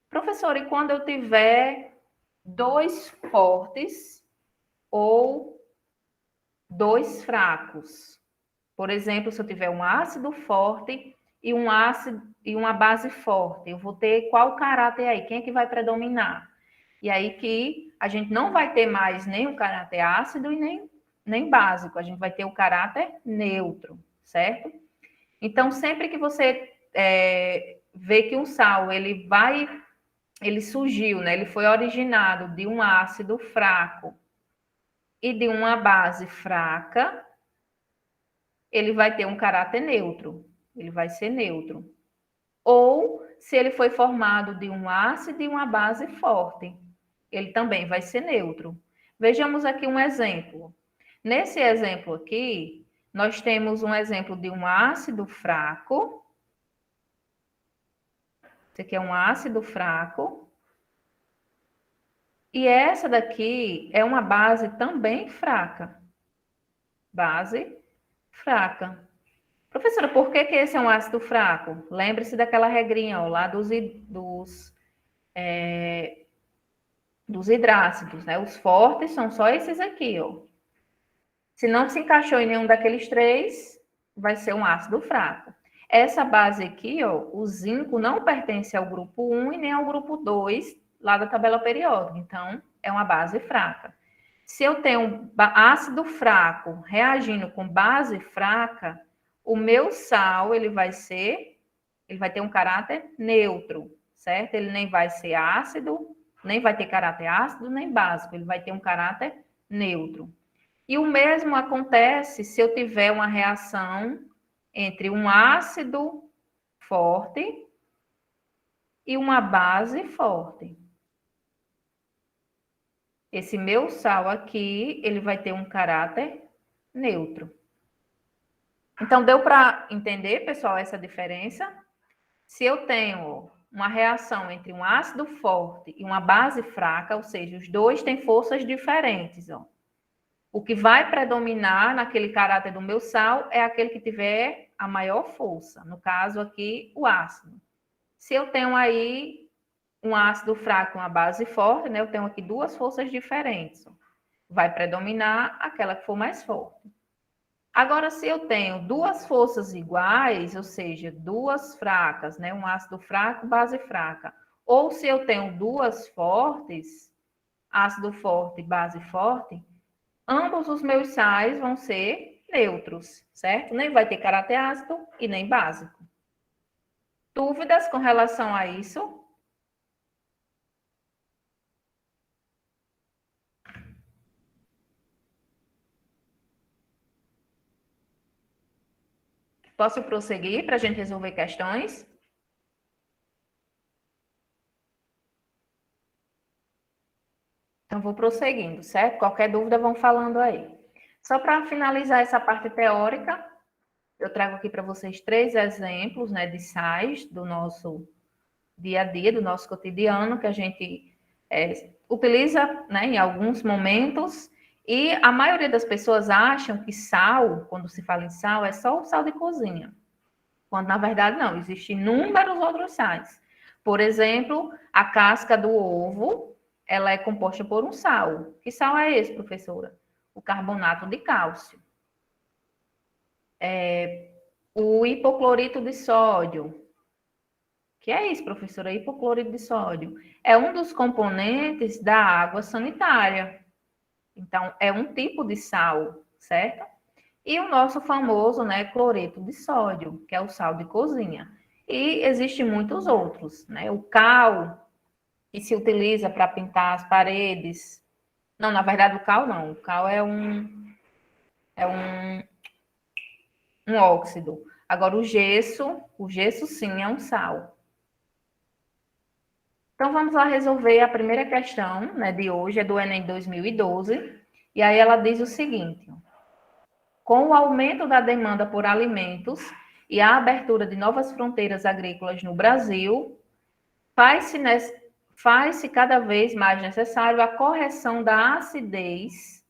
Professora, e quando eu tiver 2 fortes ou 2 fracos? Por exemplo, se eu tiver um ácido forte e um ácido e uma base forte, eu vou ter qual caráter aí? Quem é que vai predominar? E aí que a gente não vai ter mais nem o caráter ácido e nem básico, a gente vai ter o caráter neutro, certo? Então, sempre que você vê que um sal ele surgiu, né? Ele foi originado de um ácido fraco e de uma base fraca, ele vai ter um caráter neutro, ele vai ser neutro. Ou se ele foi formado de um ácido e uma base forte, ele também vai ser neutro. Vejamos aqui um exemplo. Nesse exemplo aqui, nós temos um exemplo de um ácido fraco. Esse aqui é um ácido fraco. E essa daqui é uma base também fraca. Base fraca. Professora, por que esse é um ácido fraco? Lembre-se daquela regrinha, ó, lá dos hidrácidos, né? Os fortes são só esses aqui, ó. Se não se encaixou em nenhum daqueles 3, vai ser um ácido fraco. Essa base aqui, ó, o zinco não pertence ao grupo 1 e nem ao grupo 2, lá da tabela periódica. Então, é uma base fraca. Se eu tenho ácido fraco reagindo com base fraca, o meu sal, ele vai ter um caráter neutro, certo? Ele nem vai ser ácido, nem vai ter caráter ácido, nem básico, ele vai ter um caráter neutro. E o mesmo acontece se eu tiver uma reação entre um ácido forte e uma base forte. Esse meu sal aqui, ele vai ter um caráter neutro. Então, deu para entender, pessoal, essa diferença? Se eu tenho uma reação entre um ácido forte e uma base fraca, ou seja, os dois têm forças diferentes, ó. O que vai predominar naquele caráter do meu sal é aquele que tiver a maior força. No caso aqui, o ácido. Se eu tenho aí um ácido fraco e uma base forte, né? Eu tenho aqui duas forças diferentes. Vai predominar aquela que for mais forte. Agora, se eu tenho duas forças iguais, ou seja, duas fracas, né? Um ácido fraco, base fraca. Ou se eu tenho duas fortes, ácido forte e base forte, ambos os meus sais vão ser neutros, certo? Nem vai ter caráter ácido e nem básico. Dúvidas com relação a isso? Posso prosseguir para a gente resolver questões? Então, vou prosseguindo, certo? Qualquer dúvida, vão falando aí. Só para finalizar essa parte teórica, eu trago aqui para vocês 3 exemplos, né, de sais do nosso dia a dia, do nosso cotidiano, que a gente utiliza, né, em alguns momentos. E a maioria das pessoas acham que sal, quando se fala em sal, é só o sal de cozinha. Quando, na verdade, não. Existem inúmeros outros sais. Por exemplo, a casca do ovo, ela é composta por um sal. Que sal é esse, professora? O carbonato de cálcio. O hipoclorito de sódio. Que é isso, professora? Hipoclorito de sódio. É um dos componentes da água sanitária. Então, é um tipo de sal, certo? E o nosso famoso, né, cloreto de sódio, que é o sal de cozinha. E existem muitos outros, né? O cal, que se utiliza para pintar as paredes. Não, na verdade, o cal não. O cal é um óxido. Agora, o gesso sim é um sal. Então, vamos lá resolver a primeira questão, né, de hoje, é do Enem 2012. E aí ela diz o seguinte: com o aumento da demanda por alimentos e a abertura de novas fronteiras agrícolas no Brasil, faz-se cada vez mais necessário a correção da acidez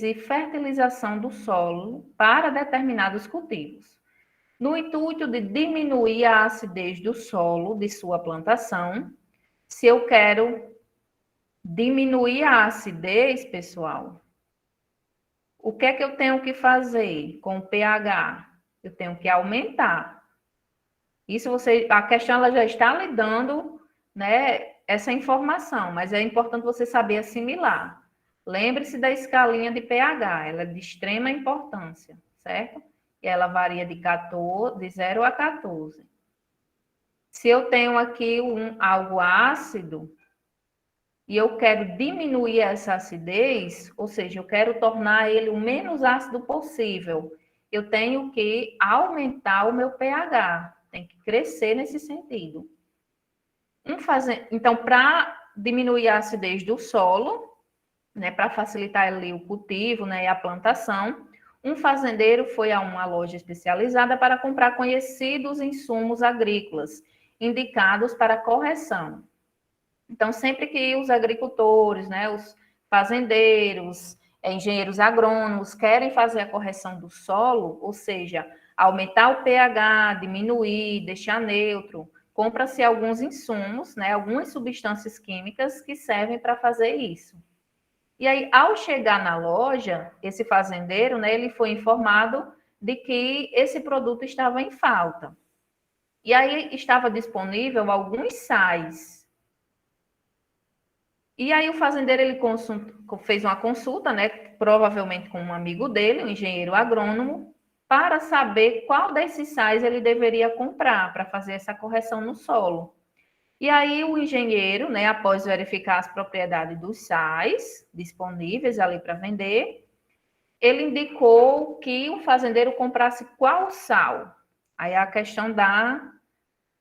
e fertilização do solo para determinados cultivos. No intuito de diminuir a acidez do solo de sua plantação, se eu quero diminuir a acidez, pessoal, o que é que eu tenho que fazer com o pH? Eu tenho que aumentar. Isso a questão ela já está lhe dando, né, essa informação, mas é importante você saber assimilar. Lembre-se da escalinha de pH, ela é de extrema importância, certo? E ela varia de 0 a 14. Se eu tenho aqui algo ácido e eu quero diminuir essa acidez, ou seja, eu quero tornar ele o menos ácido possível, eu tenho que aumentar o meu pH, tem que crescer nesse sentido. Então, para diminuir a acidez do solo, né, para facilitar ali o cultivo, né, e a plantação, um fazendeiro foi a uma loja especializada para comprar conhecidos insumos agrícolas, indicados para correção. Então, sempre que os agricultores, né, os fazendeiros, engenheiros agrônomos querem fazer a correção do solo, ou seja, aumentar o pH, diminuir, deixar neutro, compra-se alguns insumos, né, algumas substâncias químicas que servem para fazer isso. E aí, ao chegar na loja, esse fazendeiro, né, ele foi informado de que esse produto estava em falta. E aí estava disponível alguns sais. E aí o fazendeiro ele fez uma consulta, né, provavelmente com um amigo dele, um engenheiro agrônomo, para saber qual desses sais ele deveria comprar para fazer essa correção no solo. E aí o engenheiro, né, após verificar as propriedades dos sais disponíveis ali para vender, ele indicou que o fazendeiro comprasse qual sal. Aí a questão dá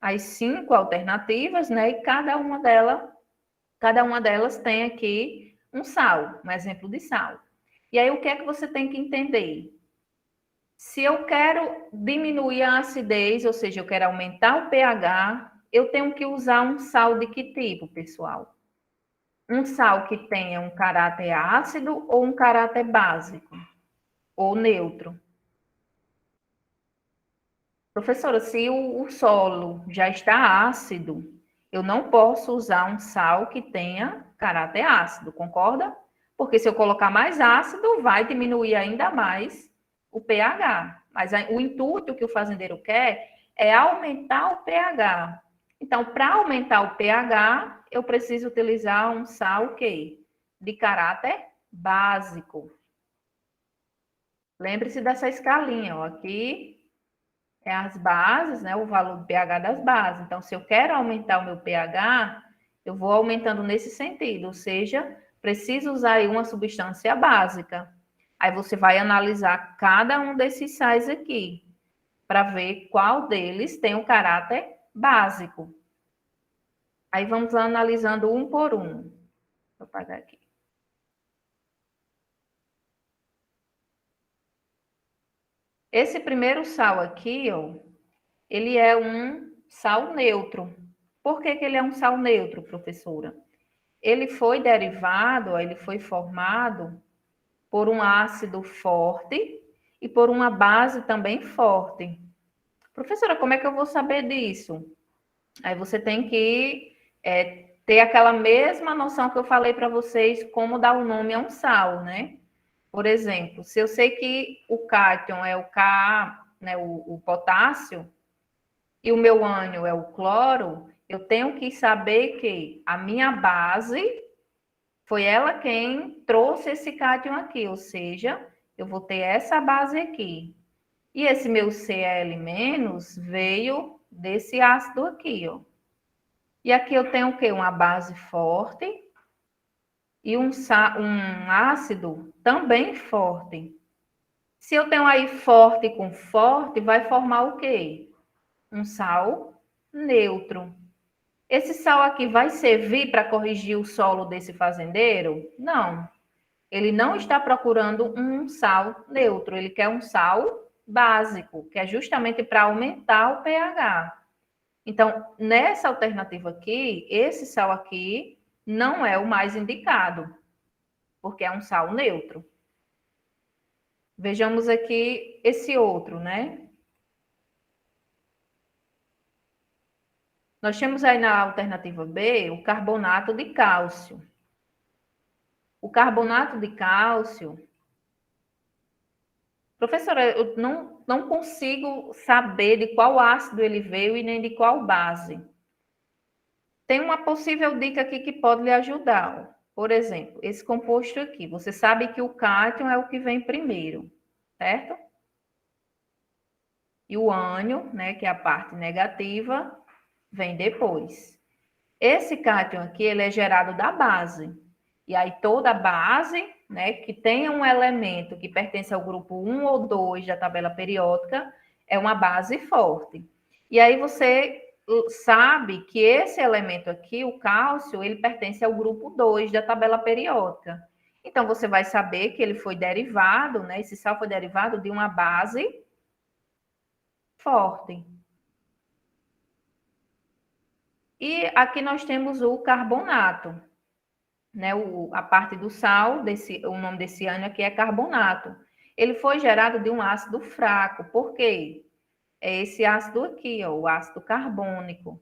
as 5 alternativas, né, e cada uma delas tem aqui um sal, um exemplo de sal. E aí, o que é que você tem que entender? Se eu quero diminuir a acidez, ou seja, eu quero aumentar o pH, eu tenho que usar um sal de que tipo, pessoal? Um sal que tenha um caráter ácido ou um caráter básico? Ou neutro? Professora, se o solo já está ácido, eu não posso usar um sal que tenha caráter ácido, concorda? Porque se eu colocar mais ácido, vai diminuir ainda mais o pH. Mas o intuito que o fazendeiro quer é aumentar o pH. Então, para aumentar o pH, eu preciso utilizar um sal o quê? De caráter básico. Lembre-se dessa escalinha, ó. Aqui é as bases, né? O valor do pH das bases. Então, se eu quero aumentar o meu pH, eu vou aumentando nesse sentido, ou seja, preciso usar aí uma substância básica. Aí você vai analisar cada um desses sais aqui, para ver qual deles tem o caráter básico. Aí vamos analisando um por um. Vou apagar aqui. Esse primeiro sal aqui, ó, ele é um sal neutro. Por que ele é um sal neutro, professora? Ele foi derivado, ele foi formado por um ácido forte e por uma base também forte. Professora, como é que eu vou saber disso? Aí você tem que ter aquela mesma noção que eu falei para vocês, como dar o nome a um sal, né? Por exemplo, se eu sei que o cátion é o Ka, né, o potássio, e o meu ânion é o cloro, eu tenho que saber que a minha base foi ela quem trouxe esse cátion aqui, ou seja, eu vou ter essa base aqui. E esse meu Cl- veio desse ácido aqui, ó. E aqui eu tenho o quê? Uma base forte e um ácido também forte. Se eu tenho aí forte com forte, vai formar o quê? Um sal neutro. Esse sal aqui vai servir para corrigir o solo desse fazendeiro? Não. Ele não está procurando um sal neutro, ele quer um sal básico, que é justamente para aumentar o pH. Então, nessa alternativa aqui, esse sal aqui não é o mais indicado, porque é um sal neutro. Vejamos aqui esse outro, né? Nós temos aí na alternativa B o carbonato de cálcio. O carbonato de cálcio, professora, eu não consigo saber de qual ácido ele veio e nem de qual base. Tem uma possível dica aqui que pode lhe ajudar. Por exemplo, esse composto aqui. Você sabe que o cátion é o que vem primeiro, certo? E o ânion, né, que é a parte negativa, vem depois. Esse cátion aqui, ele é gerado da base. E aí toda base, né, que tenha um elemento que pertence ao grupo 1 ou 2 da tabela periódica, é uma base forte. E aí você sabe que esse elemento aqui, o cálcio, ele pertence ao grupo 2 da tabela periódica. Então você vai saber que ele foi derivado, né, esse sal foi derivado de uma base forte. E aqui nós temos o carbonato, né? A parte do sal, o nome desse ânion aqui é carbonato. Ele foi gerado de um ácido fraco. Por quê? É esse ácido aqui, ó, o ácido carbônico.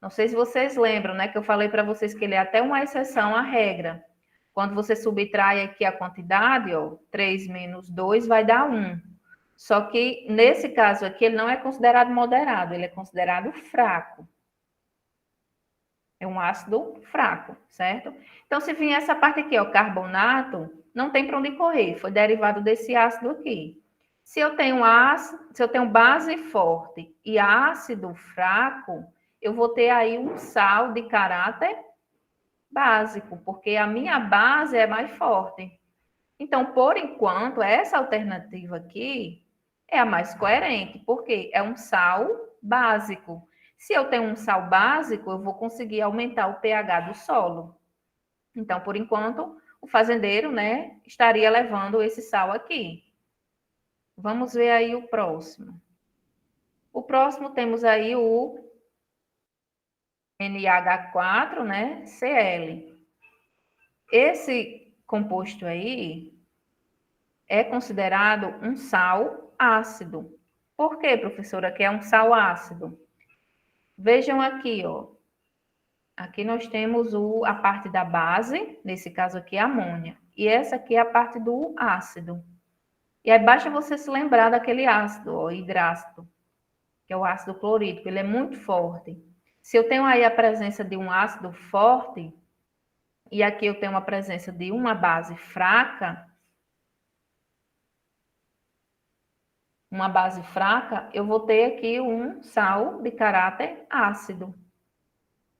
Não sei se vocês lembram, né? Que eu falei para vocês que ele é até uma exceção à regra. Quando você subtrai aqui a quantidade, ó, 3 menos 2 vai dar 1. Só que nesse caso aqui, ele não é considerado moderado, ele é considerado fraco. É um ácido fraco, certo? Então, se vier essa parte aqui, ó, carbonato, não tem para onde correr, foi derivado desse ácido aqui. Se eu tenho base forte e ácido fraco, eu vou ter aí um sal de caráter básico, porque a minha base é mais forte. Então, por enquanto, essa alternativa aqui é a mais coerente, porque é um sal básico. Se eu tenho um sal básico, eu vou conseguir aumentar o pH do solo. Então, por enquanto, o fazendeiro, né, estaria levando esse sal aqui. Vamos ver aí o próximo. O próximo temos aí o NH4, né, Cl. Esse composto aí é considerado um sal ácido. Por quê, professora, que é um sal ácido? Vejam aqui, ó. Aqui nós temos a parte da base, nesse caso aqui é a amônia. E essa aqui é a parte do ácido. E aí basta você se lembrar daquele ácido, ó, hidrácido, que é o ácido clorídrico. Ele é muito forte. Se eu tenho aí a presença de um ácido forte, e aqui eu tenho a presença de uma base fraca, eu vou ter aqui um sal de caráter ácido.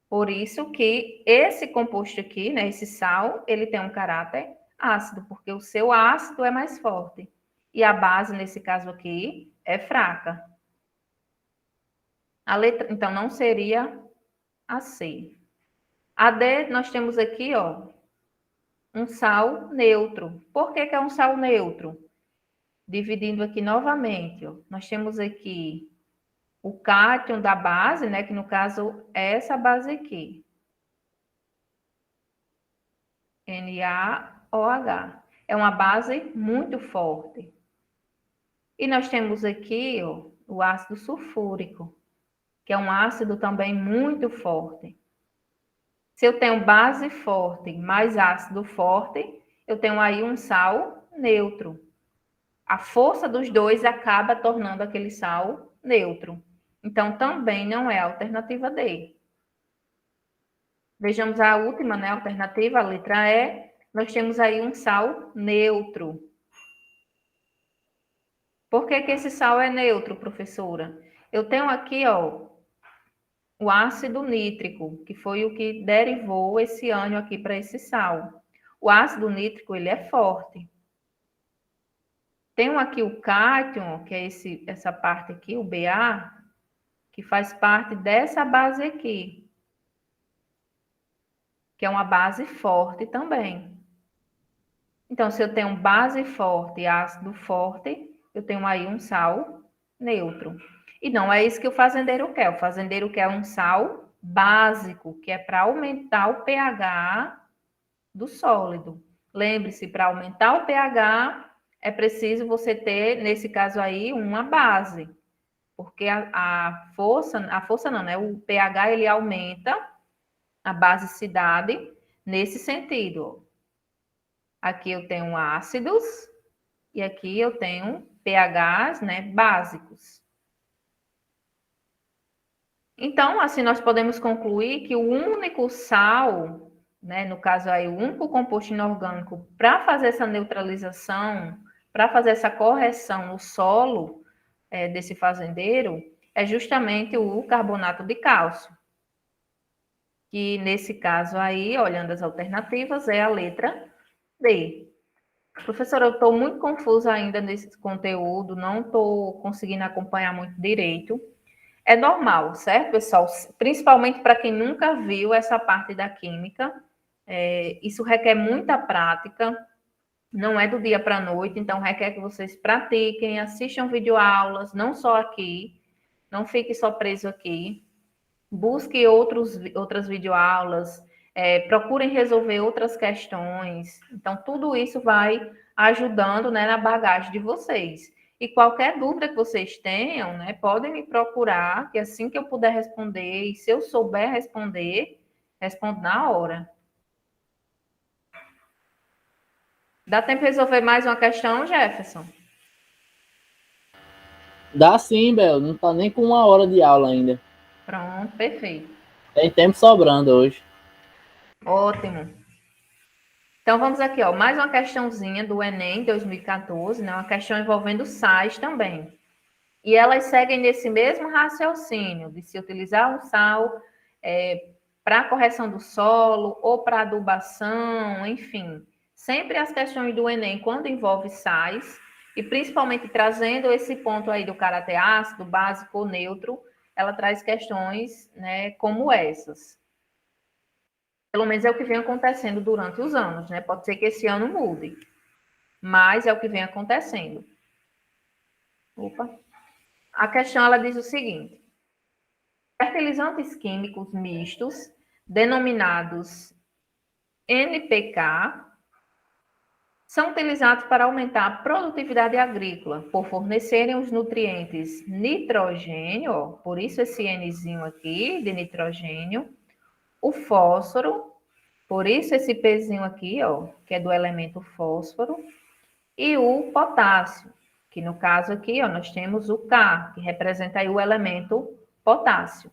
Por isso que esse composto aqui, né, esse sal, ele tem um caráter ácido, porque o seu ácido é mais forte. E a base, nesse caso aqui, é fraca. A letra, então, não seria a C. A D, nós temos aqui, ó, um sal neutro. Por que que é um sal neutro? Dividindo aqui novamente, ó, nós temos aqui o cátion da base, né, que no caso é essa base aqui. NaOH. É uma base muito forte. E nós temos aqui, ó, o ácido sulfúrico, que é um ácido também muito forte. Se eu tenho base forte mais ácido forte, eu tenho aí um sal neutro. A força dos dois acaba tornando aquele sal neutro. Então, também não é a alternativa D. Vejamos a última, né, alternativa, a letra E. Nós temos aí um sal neutro. Por que que esse sal é neutro, professora? Eu tenho aqui, ó, o ácido nítrico, que foi o que derivou esse ânion aqui para esse sal. O ácido nítrico, ele é forte. Tenho aqui o cátion, que é essa parte aqui, o Ba, que faz parte dessa base aqui, que é uma base forte também. Então, se eu tenho base forte e ácido forte, eu tenho aí um sal neutro. E não é isso que o fazendeiro quer. O fazendeiro quer um sal básico, que é para aumentar o pH do sólido. Lembre-se, para aumentar o pH, é preciso você ter, nesse caso aí, uma base. Porque a força não, né? O pH, ele aumenta a basicidade nesse sentido. Aqui eu tenho ácidos e aqui eu tenho pHs, né, básicos. Então, assim, nós podemos concluir que o único sal, né, no caso aí, o único composto inorgânico para fazer essa neutralização, para fazer essa correção no solo desse fazendeiro, é justamente o carbonato de cálcio. Que nesse caso aí, olhando as alternativas, é a letra D. Professora, eu estou muito confusa ainda nesse conteúdo, não estou conseguindo acompanhar muito direito. É normal, certo, pessoal? Principalmente para quem nunca viu essa parte da química. Isso requer muita prática, não é do dia para a noite, então requer que vocês pratiquem, assistam videoaulas, não só aqui, não fique só preso aqui. Busque outras videoaulas, procurem resolver outras questões. Então, tudo isso vai ajudando, né, na bagagem de vocês. E qualquer dúvida que vocês tenham, né, podem me procurar, que assim que eu puder responder, e se eu souber responder, respondo na hora. Dá tempo de resolver mais uma questão, Jefferson? Dá sim, Bel. Não tá nem com 1 hora de aula ainda. Pronto, perfeito. Tem tempo sobrando hoje. Ótimo. Então, vamos aqui, ó, mais uma questãozinha do Enem 2014, né? Uma questão envolvendo sais também. E elas seguem nesse mesmo raciocínio de se utilizar um sal para correção do solo ou para adubação, enfim. Sempre as questões do Enem, quando envolve sais, e principalmente trazendo esse ponto aí do caráter ácido, básico ou neutro, ela traz questões, né, como essas. Pelo menos é o que vem acontecendo durante os anos, né? Pode ser que esse ano mude, mas é o que vem acontecendo. Opa. A questão, ela diz o seguinte: fertilizantes químicos mistos, denominados NPK, são utilizados para aumentar a produtividade agrícola, por fornecerem os nutrientes nitrogênio, ó, por isso esse Nzinho aqui, de nitrogênio, o fósforo, por isso esse Pzinho aqui, ó, que é do elemento fósforo, e o potássio, que no caso aqui, ó, nós temos o K, que representa aí o elemento potássio.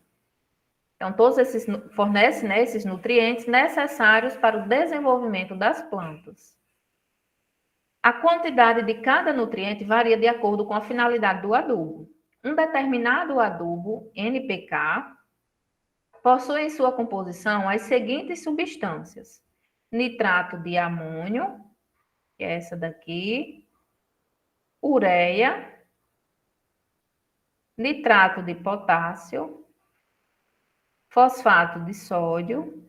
Então, todos esses fornecem, né, esses nutrientes necessários para o desenvolvimento das plantas. A quantidade de cada nutriente varia de acordo com a finalidade do adubo. Um determinado adubo, NPK, possui em sua composição as seguintes substâncias: nitrato de amônio, que é essa daqui, ureia, nitrato de potássio, fosfato de sódio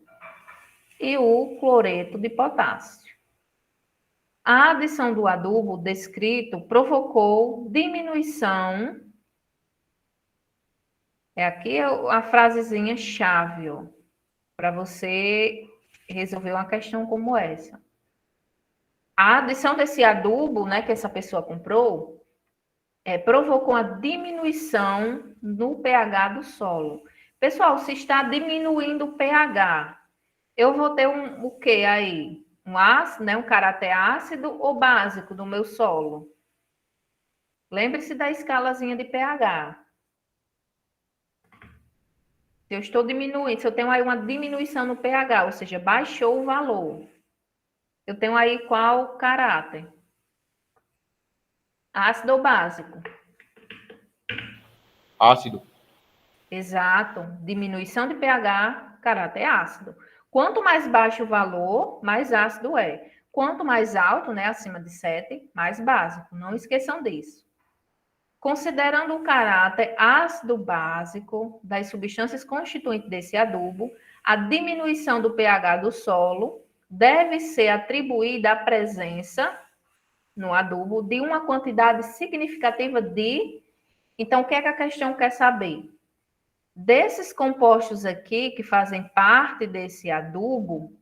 e o cloreto de potássio. A adição do adubo descrito provocou diminuição. É aqui a frasezinha chave, para você resolver uma questão como essa. A adição desse adubo, né, que essa pessoa comprou, provocou a diminuição no pH do solo. Pessoal, se está diminuindo o pH, eu vou ter o quê aí? Um ácido, né, um caráter ácido ou básico do meu solo? Lembre-se da escalazinha de pH. Se eu estou diminuindo, se eu tenho aí uma diminuição no pH, ou seja, baixou o valor, eu tenho aí qual caráter? Ácido ou básico? Ácido. Exato. Diminuição de pH, caráter ácido. Quanto mais baixo o valor, mais ácido é. Quanto mais alto, né, acima de 7, mais básico. Não esqueçam disso. Considerando o caráter ácido básico das substâncias constituintes desse adubo, a diminuição do pH do solo deve ser atribuída à presença no adubo de uma quantidade significativa de... Então, o que é que a questão quer saber? Desses compostos aqui que fazem parte desse adubo,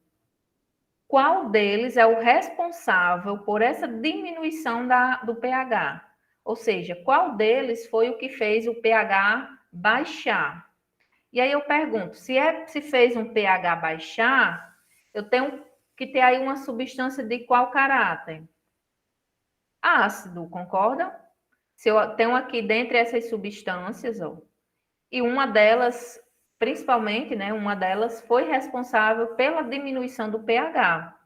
qual deles é o responsável por essa diminuição do pH? Ou seja, qual deles foi o que fez o pH baixar? E aí eu pergunto, se fez um pH baixar, eu tenho que ter aí uma substância de qual caráter? Ácido, concorda? Se eu tenho aqui dentre essas substâncias, ó, e uma delas, principalmente, né, uma delas foi responsável pela diminuição do pH.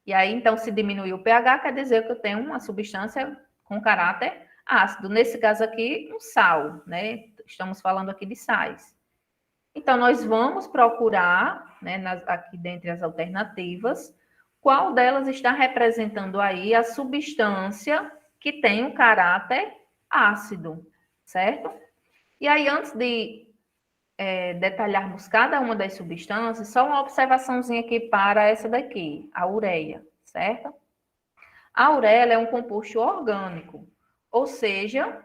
E aí, então, se diminuir o pH, quer dizer que eu tenho uma substância com caráter ácido. Nesse caso aqui, um sal, né? Estamos falando aqui de sais. Então, nós vamos procurar, né, aqui dentre as alternativas, qual delas está representando aí a substância que tem um caráter ácido, certo? E aí, antes de detalharmos cada uma das substâncias, só uma observaçãozinha aqui para essa daqui, a ureia, certo? A ureia é um composto orgânico, ou seja,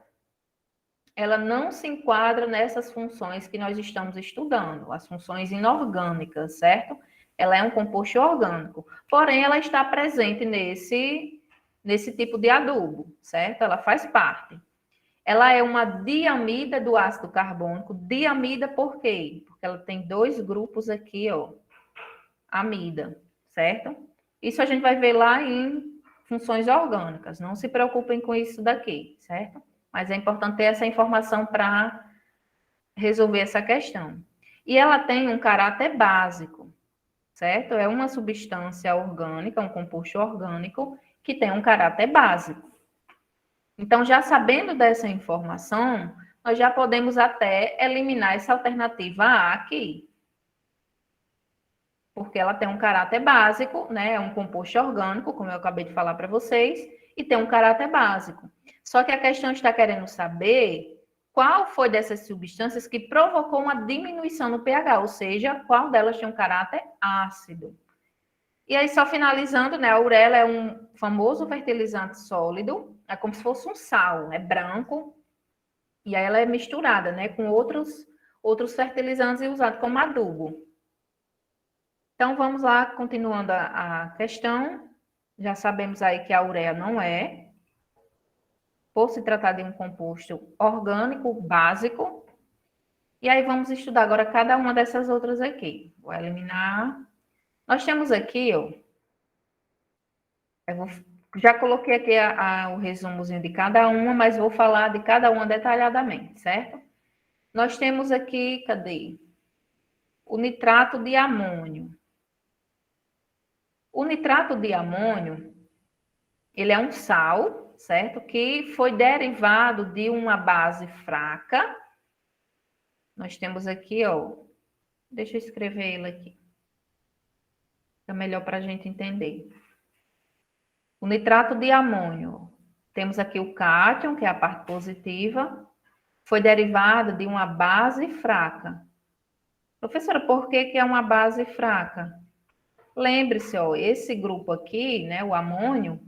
ela não se enquadra nessas funções que nós estamos estudando, as funções inorgânicas, certo? Ela é um composto orgânico, porém ela está presente nesse tipo de adubo, certo? Ela faz parte. Ela é uma diamida do ácido carbônico. Diamida por quê? Porque ela tem 2 grupos aqui, ó, amida, certo? Isso a gente vai ver lá em funções orgânicas. Não se preocupem com isso daqui, certo? Mas é importante ter essa informação para resolver essa questão. E ela tem um caráter básico, certo? É uma substância orgânica, um composto orgânico que tem um caráter básico. Então, já sabendo dessa informação, nós já podemos até eliminar essa alternativa A aqui. Porque ela tem um caráter básico, né? É um composto orgânico, como eu acabei de falar para vocês, e tem um caráter básico. Só que a questão está querendo saber qual foi dessas substâncias que provocou uma diminuição no pH, ou seja, qual delas tinha um caráter ácido. E aí, só finalizando, né, a ureia é um famoso fertilizante sólido, é como se fosse um sal, é branco, e aí ela é misturada, né, com outros fertilizantes e usada como adubo. Então, vamos lá, continuando a questão. Já sabemos aí que a ureia não é, por se tratar de um composto orgânico básico. E aí, vamos estudar agora cada uma dessas outras aqui. Vou eliminar. Nós temos aqui, ó, já coloquei aqui o resumozinho de cada uma, mas vou falar de cada uma detalhadamente, certo? Nós temos aqui, cadê? O nitrato de amônio. O nitrato de amônio, ele é um sal, certo? Que foi derivado de uma base fraca. Nós temos aqui, ó, deixa eu escrever ele aqui. É melhor para a gente entender. O nitrato de amônio, temos aqui o cátion, que é a parte positiva, foi derivado de uma base fraca. Professora, por que é uma base fraca? Lembre-se, ó, esse grupo aqui, né, o amônio,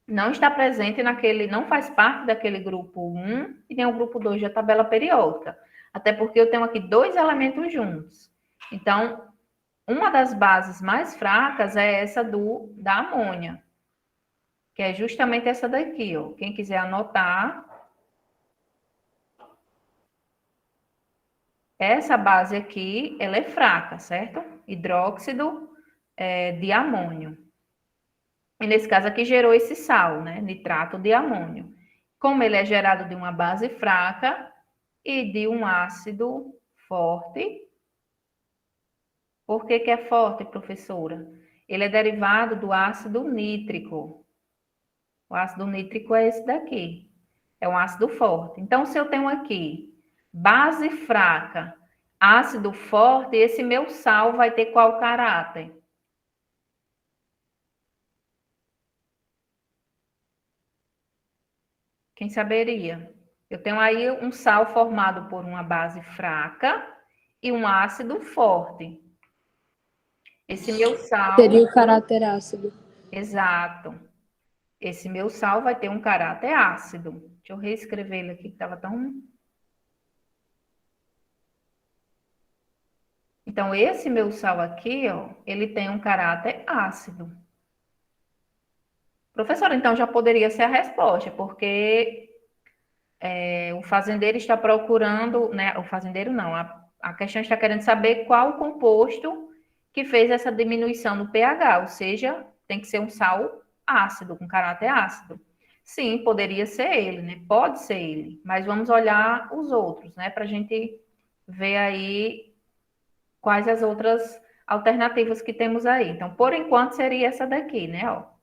não está presente não faz parte daquele grupo 1 e nem o grupo 2 da tabela periódica. Até porque eu tenho aqui 2 elementos juntos. Então, uma das bases mais fracas é essa da amônia, que é justamente essa daqui, ó. Quem quiser anotar, essa base aqui, ela é fraca, certo? Hidróxido de amônio. E nesse caso aqui gerou esse sal, né? Nitrato de amônio. Como ele é gerado de uma base fraca e de um ácido forte. Por que é forte, professora? Ele é derivado do ácido nítrico. O ácido nítrico é esse daqui. É um ácido forte. Então, se eu tenho aqui base fraca, ácido forte, esse meu sal vai ter qual caráter? Quem saberia? Eu tenho aí um sal formado por uma base fraca e um ácido forte. Esse meu sal... Teria o caráter ácido. Exato. Esse meu sal vai ter um caráter ácido. Deixa eu reescrever ele aqui, que estava tão... Então, esse meu sal aqui, ó, ele tem um caráter ácido. Professora, então já poderia ser a resposta, porque o fazendeiro está procurando, né? O fazendeiro não, a questão está querendo saber qual o composto que fez essa diminuição no pH, ou seja, tem que ser um sal ácido, com caráter ácido. Sim, poderia ser ele, né? Pode ser ele, mas vamos olhar os outros, né? Para a gente ver aí quais as outras alternativas que temos aí. Então, por enquanto, seria essa daqui, né? Ó.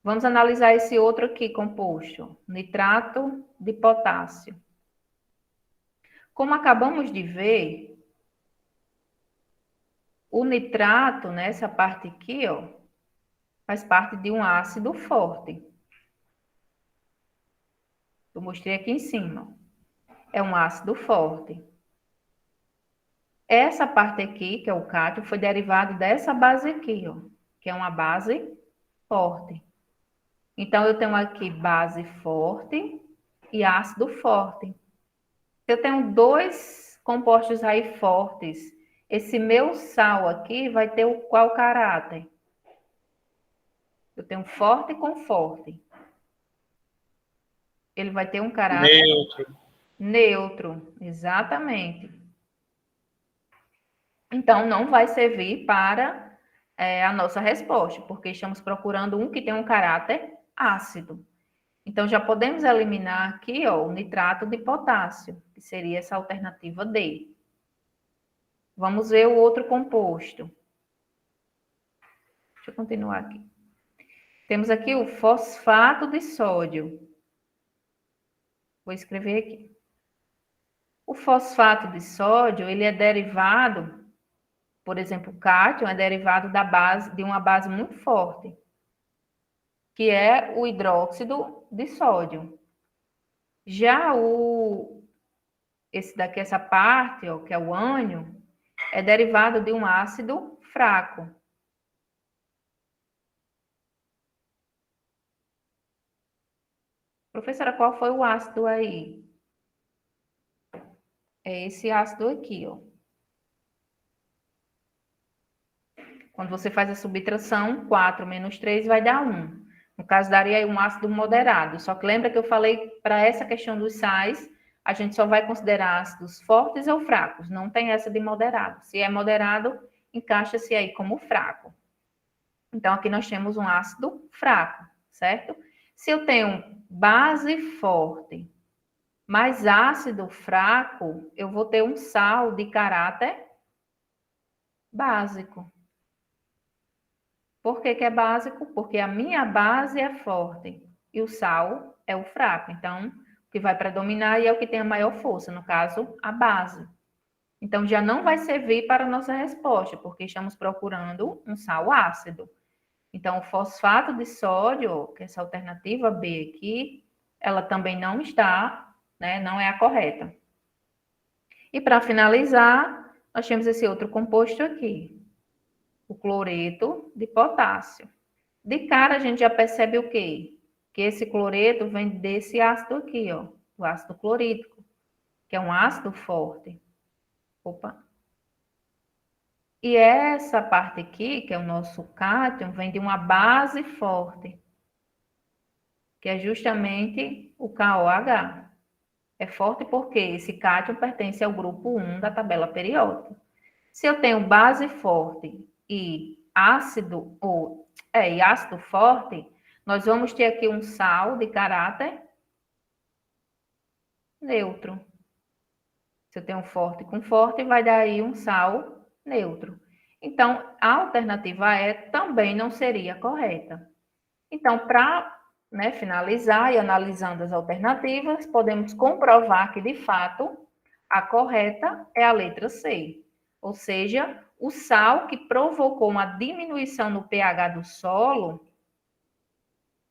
Vamos analisar esse outro aqui, composto, nitrato de potássio. Como acabamos de ver, o nitrato, né, essa parte aqui, ó, faz parte de um ácido forte. Eu mostrei aqui em cima. É um ácido forte. Essa parte aqui, que é o cátion, foi derivado dessa base aqui, ó, que é uma base forte. Então, eu tenho aqui base forte e ácido forte. Eu tenho 2 compostos aí fortes. Esse meu sal aqui vai ter qual caráter? Eu tenho forte com forte. Ele vai ter um caráter... Neutro. Neutro, exatamente. Então, não vai servir para a nossa resposta, porque estamos procurando um que tem um caráter ácido. Então, já podemos eliminar aqui, ó, o nitrato de potássio, que seria essa alternativa D. Vamos ver o outro composto. Deixa eu continuar aqui. Temos aqui o fosfato de sódio. Vou escrever aqui. O fosfato de sódio, ele é derivado, por exemplo, o cátion é derivado de uma base muito forte, que é o hidróxido de sódio. Já esse daqui, essa parte, ó, que é o ânion, é derivado de um ácido fraco. Professora, qual foi o ácido aí? É esse ácido aqui, ó. Quando você faz a subtração, 4 menos 3 vai dar 1. No caso, daria aí um ácido moderado. Só que lembra que eu falei, para essa questão dos sais, a gente só vai considerar ácidos fortes ou fracos. Não tem essa de moderado. Se é moderado, encaixa-se aí como fraco. Então, aqui nós temos um ácido fraco, certo? Se eu tenho base forte mais ácido fraco, eu vou ter um sal de caráter básico. Por que que é básico? Porque a minha base é forte e o sal é o fraco. Então, o que vai predominar e é o que tem a maior força, no caso, a base. Então, já não vai servir para a nossa resposta, porque estamos procurando um sal ácido. Então, o fosfato de sódio, que é essa alternativa B aqui, ela também não está, né, não é a correta. E para finalizar, nós temos esse outro composto aqui, o cloreto de potássio. De cara, a gente já percebe o quê? Que esse cloreto vem desse ácido aqui, ó, o ácido clorídrico, que é um ácido forte. Opa! E essa parte aqui, que é o nosso cátion, vem de uma base forte, que é justamente o KOH. É forte porque esse cátion pertence ao grupo 1 da tabela periódica. Se eu tenho base forte e ácido forte, nós vamos ter aqui um sal de caráter neutro. Se eu tenho forte com forte, vai dar aí um sal neutro. Então, a alternativa E também não seria correta. Então, para finalizar e analisando as alternativas, podemos comprovar que, de fato, a correta é a letra C. Ou seja, o sal que provocou uma diminuição no pH do solo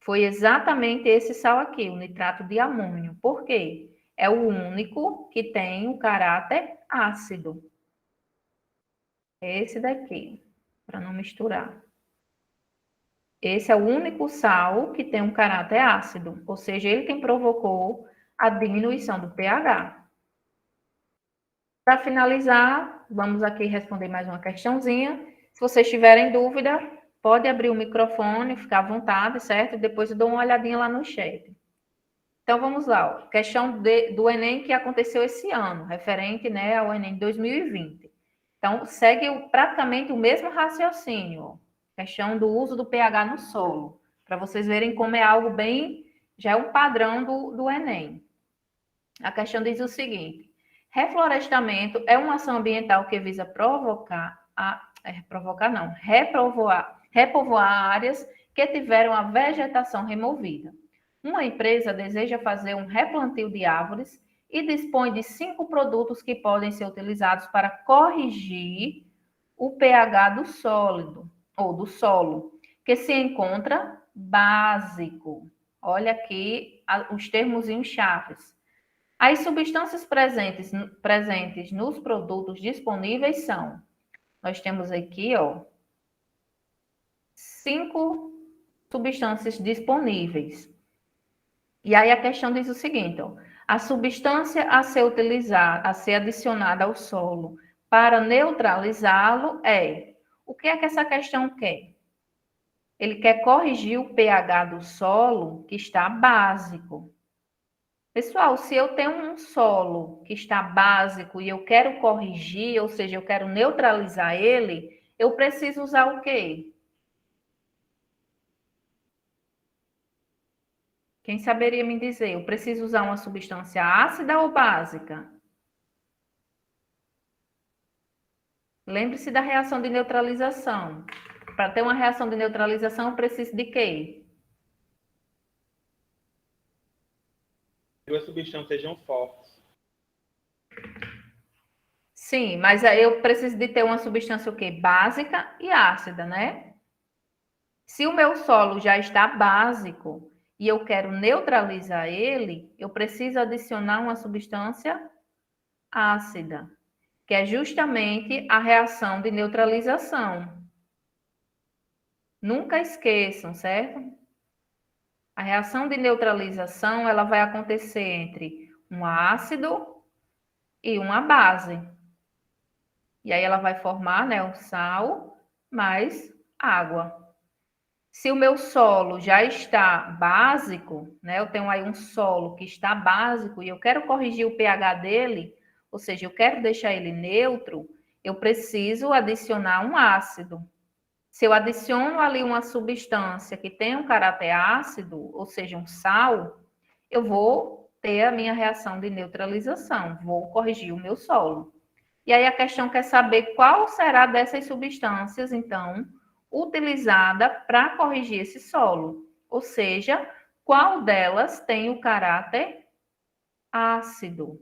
foi exatamente esse sal aqui, o nitrato de amônio. Por quê? É o único que tem o caráter ácido. Esse daqui, para não misturar. Esse é o único sal que tem um caráter ácido, ou seja, ele quem provocou a diminuição do pH. Para finalizar, vamos aqui responder mais uma questãozinha. Se vocês tiverem dúvida, pode abrir o microfone, ficar à vontade, certo? Depois eu dou uma olhadinha lá no chat. Então, vamos lá. Ó. Questão do Enem que aconteceu esse ano, referente, né, ao Enem 2020. Então, segue praticamente o mesmo raciocínio. Ó. Questão do uso do pH no solo. Para vocês verem como é algo bem... Já é um padrão do Enem. A questão diz o seguinte. Reflorestamento é uma ação ambiental que visa repovoar áreas que tiveram a vegetação removida. Uma empresa deseja fazer um replantio de árvores e dispõe de 5 produtos que podem ser utilizados para corrigir o pH do sólido, ou do solo, que se encontra básico. Olha aqui os termozinhos chaves. As substâncias presentes nos produtos disponíveis são, nós temos aqui, ó, 5 substâncias disponíveis. E aí a questão diz o seguinte, ó, a substância a ser utilizada, a ser adicionada ao solo para neutralizá-lo é, o que é que essa questão quer? Ele quer corrigir o pH do solo que está básico. Pessoal, se eu tenho um solo que está básico e eu quero corrigir, ou seja, eu quero neutralizar ele, eu preciso usar o quê? Quem saberia me dizer? Eu preciso usar uma substância ácida ou básica? Lembre-se da reação de neutralização. Para ter uma reação de neutralização, eu preciso de quê? Duas substâncias sejam fortes. Sim, mas aí eu preciso de ter uma substância o quê? Básica e ácida, né? Se o meu solo já está básico, e eu quero neutralizar ele, eu preciso adicionar uma substância ácida, que é justamente a reação de neutralização. Nunca esqueçam, certo? A reação de neutralização, ela vai acontecer entre um ácido e uma base. E aí ela vai formar, né, o sal mais água. Se o meu solo já está básico, né, eu tenho aí um solo que está básico e eu quero corrigir o pH dele, ou seja, eu quero deixar ele neutro, eu preciso adicionar um ácido. Se eu adiciono ali uma substância que tem um caráter ácido, ou seja, um sal, eu vou ter a minha reação de neutralização, vou corrigir o meu solo. E aí a questão quer saber qual será dessas substâncias, então, utilizada para corrigir esse solo. Ou seja, qual delas tem o caráter ácido?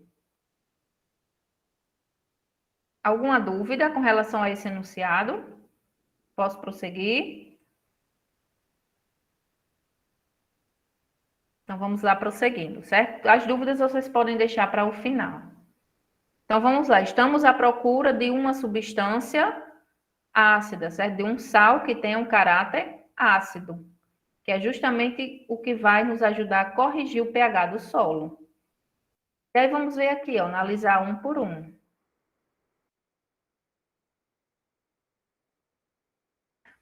Alguma dúvida com relação a esse enunciado? Posso prosseguir? Então, vamos lá prosseguindo, certo? As dúvidas vocês podem deixar para o final. Então, vamos lá. Estamos à procura de uma substância ácida, certo? De um sal que tenha um caráter ácido, que é justamente o que vai nos ajudar a corrigir o pH do solo. E aí, vamos ver aqui, ó, analisar um por um.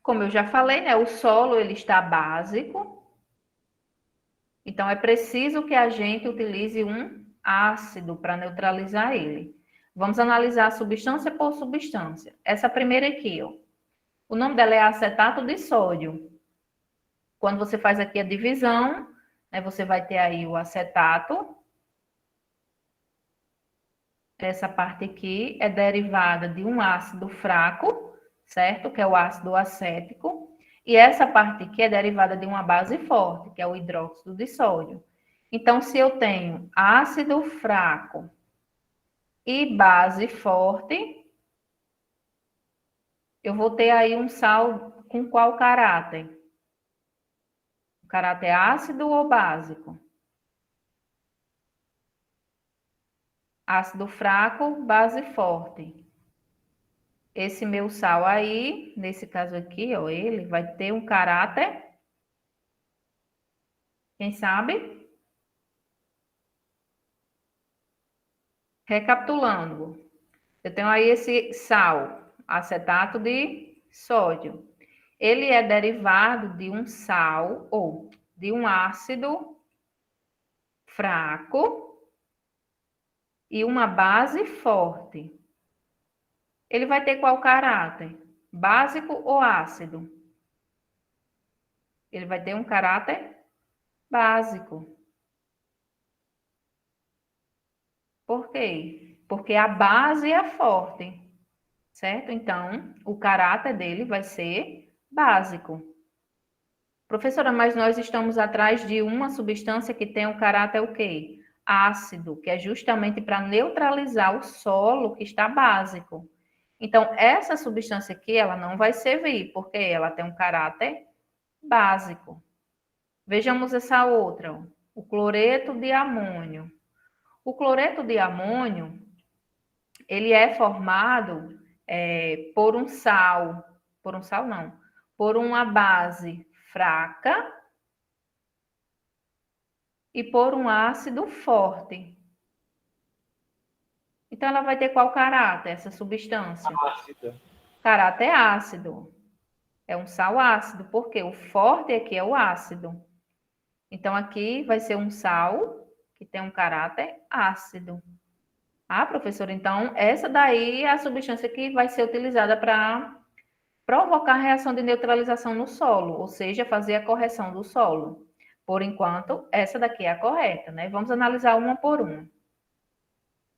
Como eu já falei, né, o solo ele está básico, então é preciso que a gente utilize um ácido para neutralizar ele. Vamos analisar substância por substância. Essa primeira aqui, ó, o nome dela é acetato de sódio. Quando você faz aqui a divisão, né, você vai ter aí o acetato. Essa parte aqui é derivada de um ácido fraco, certo? Que é o ácido acético. E essa parte aqui é derivada de uma base forte, que é o hidróxido de sódio. Então, se eu tenho ácido fraco e base forte, eu vou ter aí um sal com qual caráter? Caráter ácido ou básico? Ácido fraco, base forte. Esse meu sal aí, nesse caso aqui, ó, ele vai ter um caráter, quem sabe? Recapitulando, eu tenho aí esse sal, acetato de sódio. Ele é derivado de um sal ou de um ácido fraco e uma base forte. Ele vai ter qual caráter? Básico ou ácido? Ele vai ter um caráter básico. Por quê? Porque a base é forte, certo? Então, o caráter dele vai ser básico. Professora, mas nós estamos atrás de uma substância que tem o caráter o quê? Ácido, que é justamente para neutralizar o solo que está básico. Então, essa substância aqui, ela não vai servir, porque ela tem um caráter básico. Vejamos essa outra, ó, o cloreto de amônio. O cloreto de amônio, ele é formado por um sal não, por uma base fraca e por um ácido forte. Então, ela vai ter qual caráter, essa substância? Ácida. Caráter ácido. É um sal ácido, porque o forte aqui é o ácido. Então, aqui vai ser um sal que tem um caráter ácido. Ah, professora, então essa daí é a substância que vai ser utilizada para provocar a reação de neutralização no solo, ou seja, fazer a correção do solo. Por enquanto, essa daqui é a correta, né? Vamos analisar uma por uma.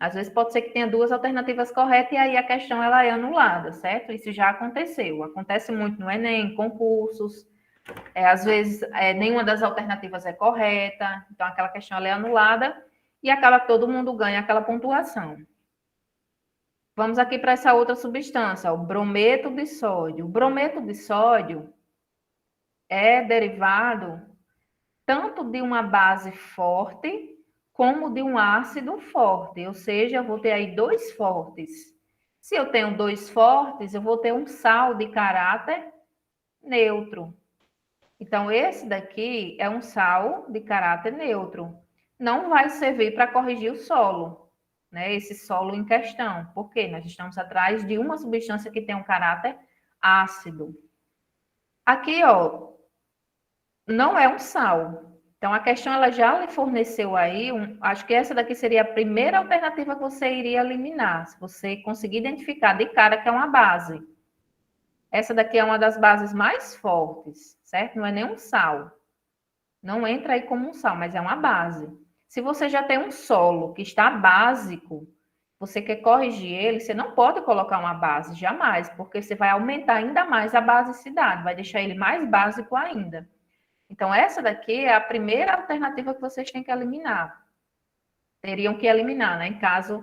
Às vezes pode ser que tenha duas alternativas corretas e aí a questão ela é anulada, certo? Isso já aconteceu. Acontece muito no Enem, em concursos. Às vezes nenhuma das alternativas é correta, então aquela questão ela é anulada e acaba que todo mundo ganha aquela pontuação. Vamos aqui para essa outra substância, o brometo de sódio. O brometo de sódio é derivado tanto de uma base forte como de um ácido forte, ou seja, eu vou ter aí 2 fortes. Se eu tenho 2 fortes, eu vou ter um sal de caráter neutro. Então, esse daqui é um sal de caráter neutro. Não vai servir para corrigir o solo, né? Esse solo em questão. Por quê? Nós estamos atrás de uma substância que tem um caráter ácido. Aqui, ó, não é um sal. Então, a questão ela já lhe forneceu aí, acho que essa daqui seria a primeira alternativa que você iria eliminar, se você conseguir identificar de cara que é uma base. Essa daqui é uma das bases mais fortes, certo? Não é nem um sal. Não entra aí como um sal, mas é uma base. Se você já tem um solo que está básico, você quer corrigir ele, você não pode colocar uma base, jamais, porque você vai aumentar ainda mais a basicidade, vai deixar ele mais básico ainda. Então, essa daqui é a primeira alternativa que vocês têm que eliminar. Teriam que eliminar, né? Em caso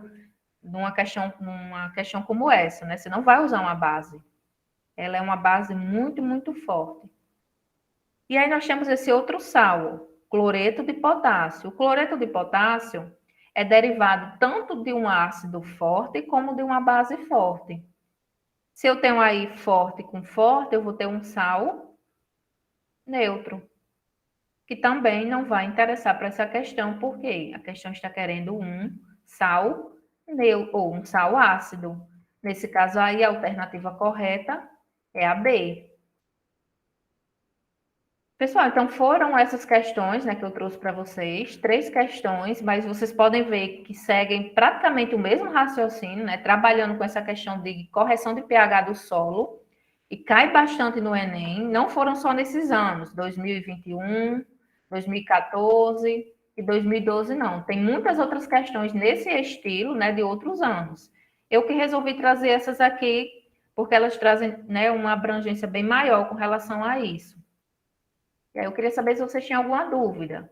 de uma questão como essa, né? Você não vai usar uma base. Ela é uma base muito, muito forte. E aí nós temos esse outro sal, cloreto de potássio. O cloreto de potássio é derivado tanto de um ácido forte como de uma base forte. Se eu tenho aí forte com forte, eu vou ter um sal neutro, que também não vai interessar para essa questão, porque a questão está querendo um sal neutro ou um sal ácido. Nesse caso aí, a alternativa correta é a B. Pessoal, então foram essas questões, né, que eu trouxe para vocês, 3 questões, mas vocês podem ver que seguem praticamente o mesmo raciocínio, né, trabalhando com essa questão de correção de pH do solo, e cai bastante no Enem, não foram só nesses anos, 2021, 2014 e 2012 não, tem muitas outras questões nesse estilo, né, de outros anos. Eu que resolvi trazer essas aqui, porque elas trazem, né, uma abrangência bem maior com relação a isso. E aí eu queria saber se vocês tinham alguma dúvida.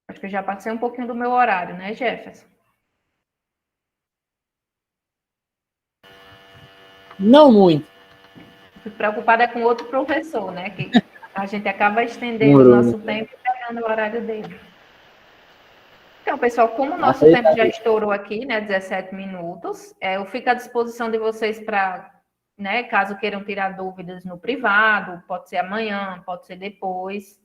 Acho que eu já passei um pouquinho do meu horário, né, Jefferson? Não muito. Fico preocupada com outro professor, né? Que a gente acaba estendendo o Demorou, nosso né? tempo e pegando o horário dele. Então, pessoal, como o nosso Aceita tempo já aí. estourou aqui, né? 17 minutos, eu fico à disposição de vocês para, né, caso queiram tirar dúvidas no privado, pode ser amanhã, pode ser depois.